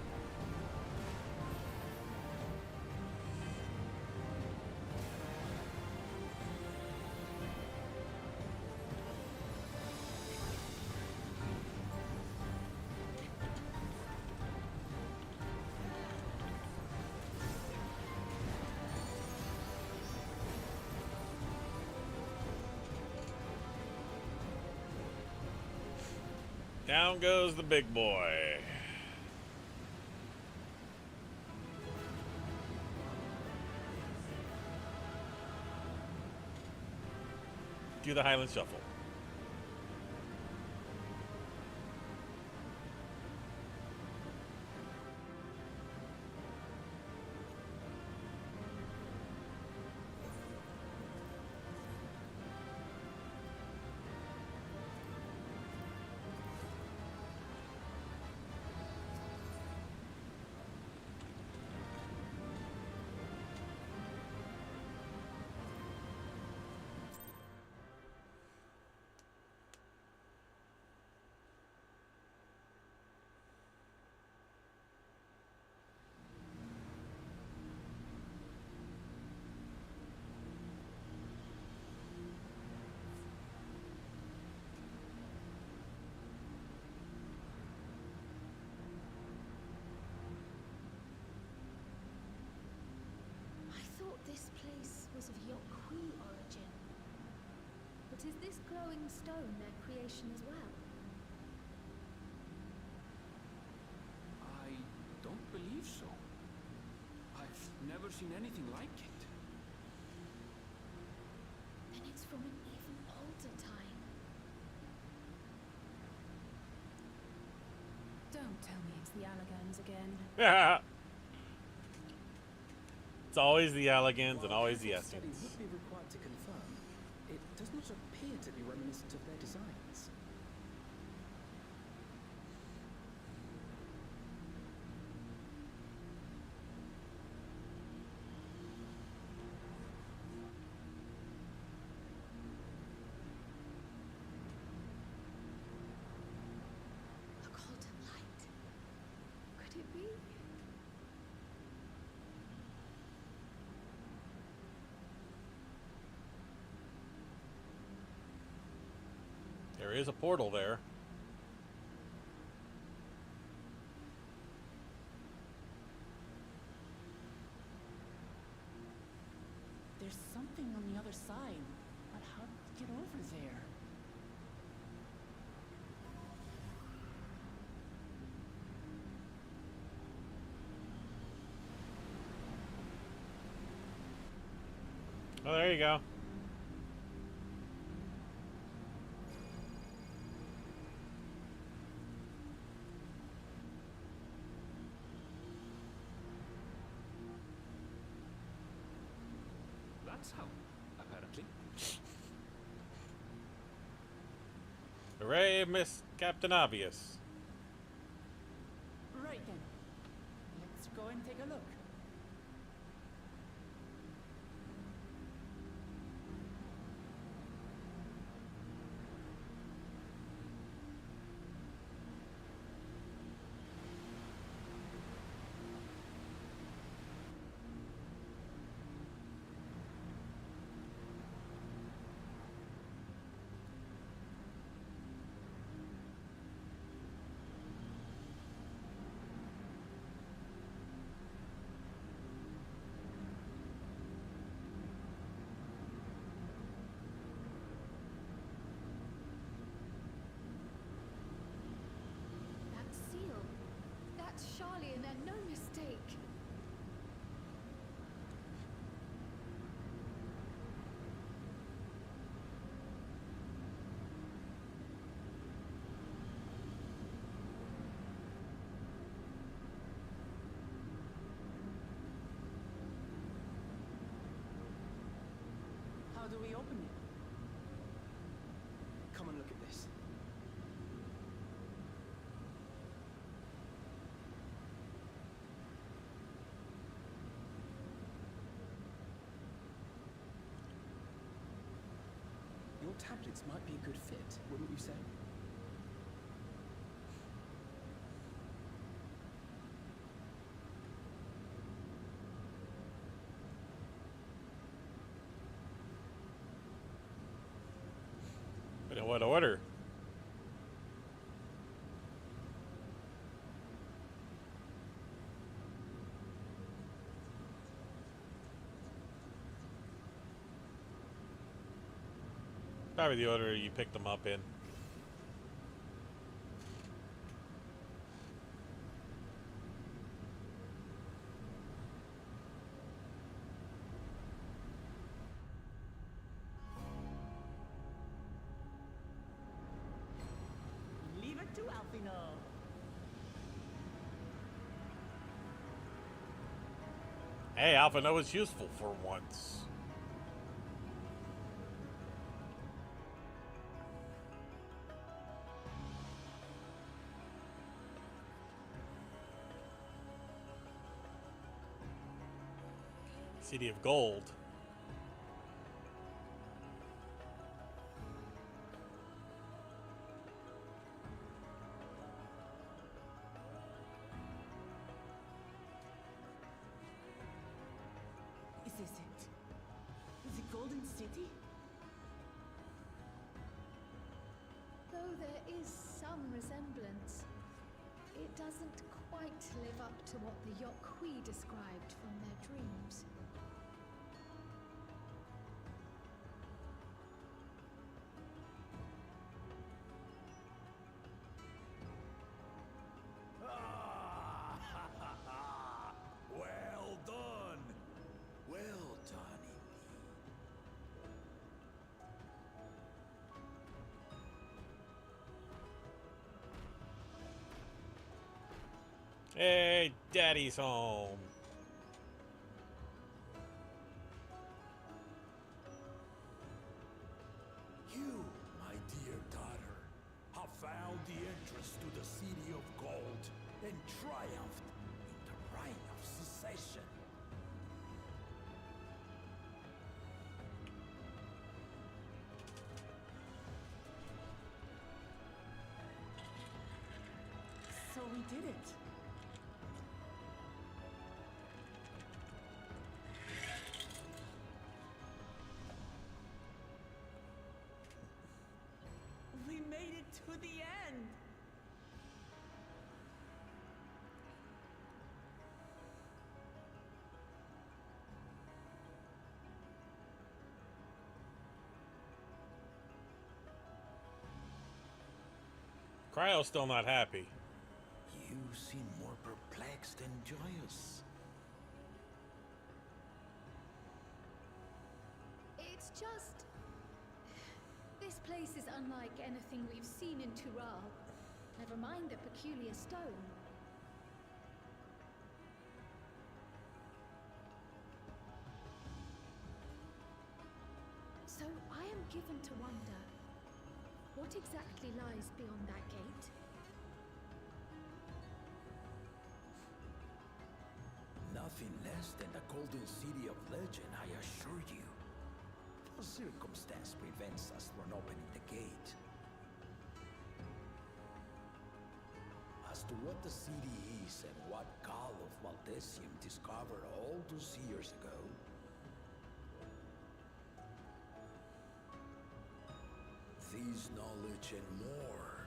Down goes the big boy. Do the Highland Shuffle. I thought this place was of Yokwi origin. But is this glowing stone their creation as well? I don't believe so. I've never seen anything like it. Then it's from an even older time. Don't tell me it's the Allagans again. Yeah. It's always the Allagans and always the Study Essens. would be required to confirm. It does not appear to be reminiscent of their designs. A golden light. Could it be? There is a portal there. There's something on the other side, but how to get over there? Oh, there you go. That's how, apparently. Hooray, Miss Captain Obvious. Right then. Let's go and take a look. That seal. That's Charlian and no mistake. How do we open it? Come and look at this. outfits might be a good fit, wouldn't you say? But in what order? Probably the order you picked them up in. Leave it to Alfino. Hey, Alphino was useful for once. City of Gold. Is this it? Is it Golden City? Though there is some resemblance, it doesn't quite live up to what the Yokwi described from their dreams. Well done! Well done Hey, Daddy's home. You, my dear daughter, have found the entrance to the City of Gold and triumphed in the Rite of Succession. So we did it. We made it to the end. Cryo's still not happy. You seem more perplexed than joyous. It's just... This place is unlike anything we've seen in Tural. Never mind the peculiar stone. So I am given to wonder, what exactly lies beyond that gate? Nothing less than the Golden City of Legend, I assure you. No circumstance prevents us from opening the gate. As to what the city is and what Gall of Valdesium discovered all those years ago, this knowledge and more,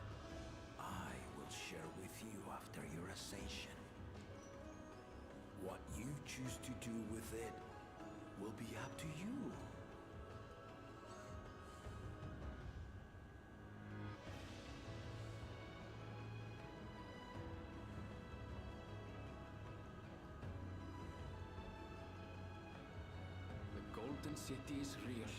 I will share with you after your ascension. What you choose to do with it will be up to you. The Golden City is real.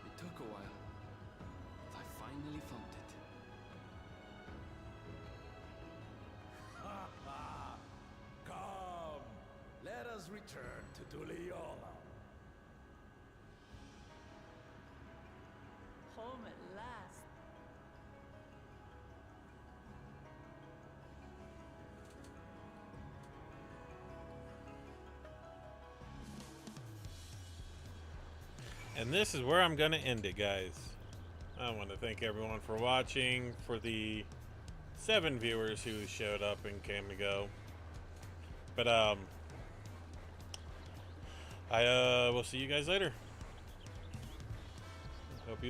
It took a while, but I finally found it. Come, let us return to Duliola. Home at last. And this is where I'm going to end it, guys. I want to thank everyone for watching, for the 7 viewers who showed up and came to go. But, I will see you guys later. Hope you enjoy.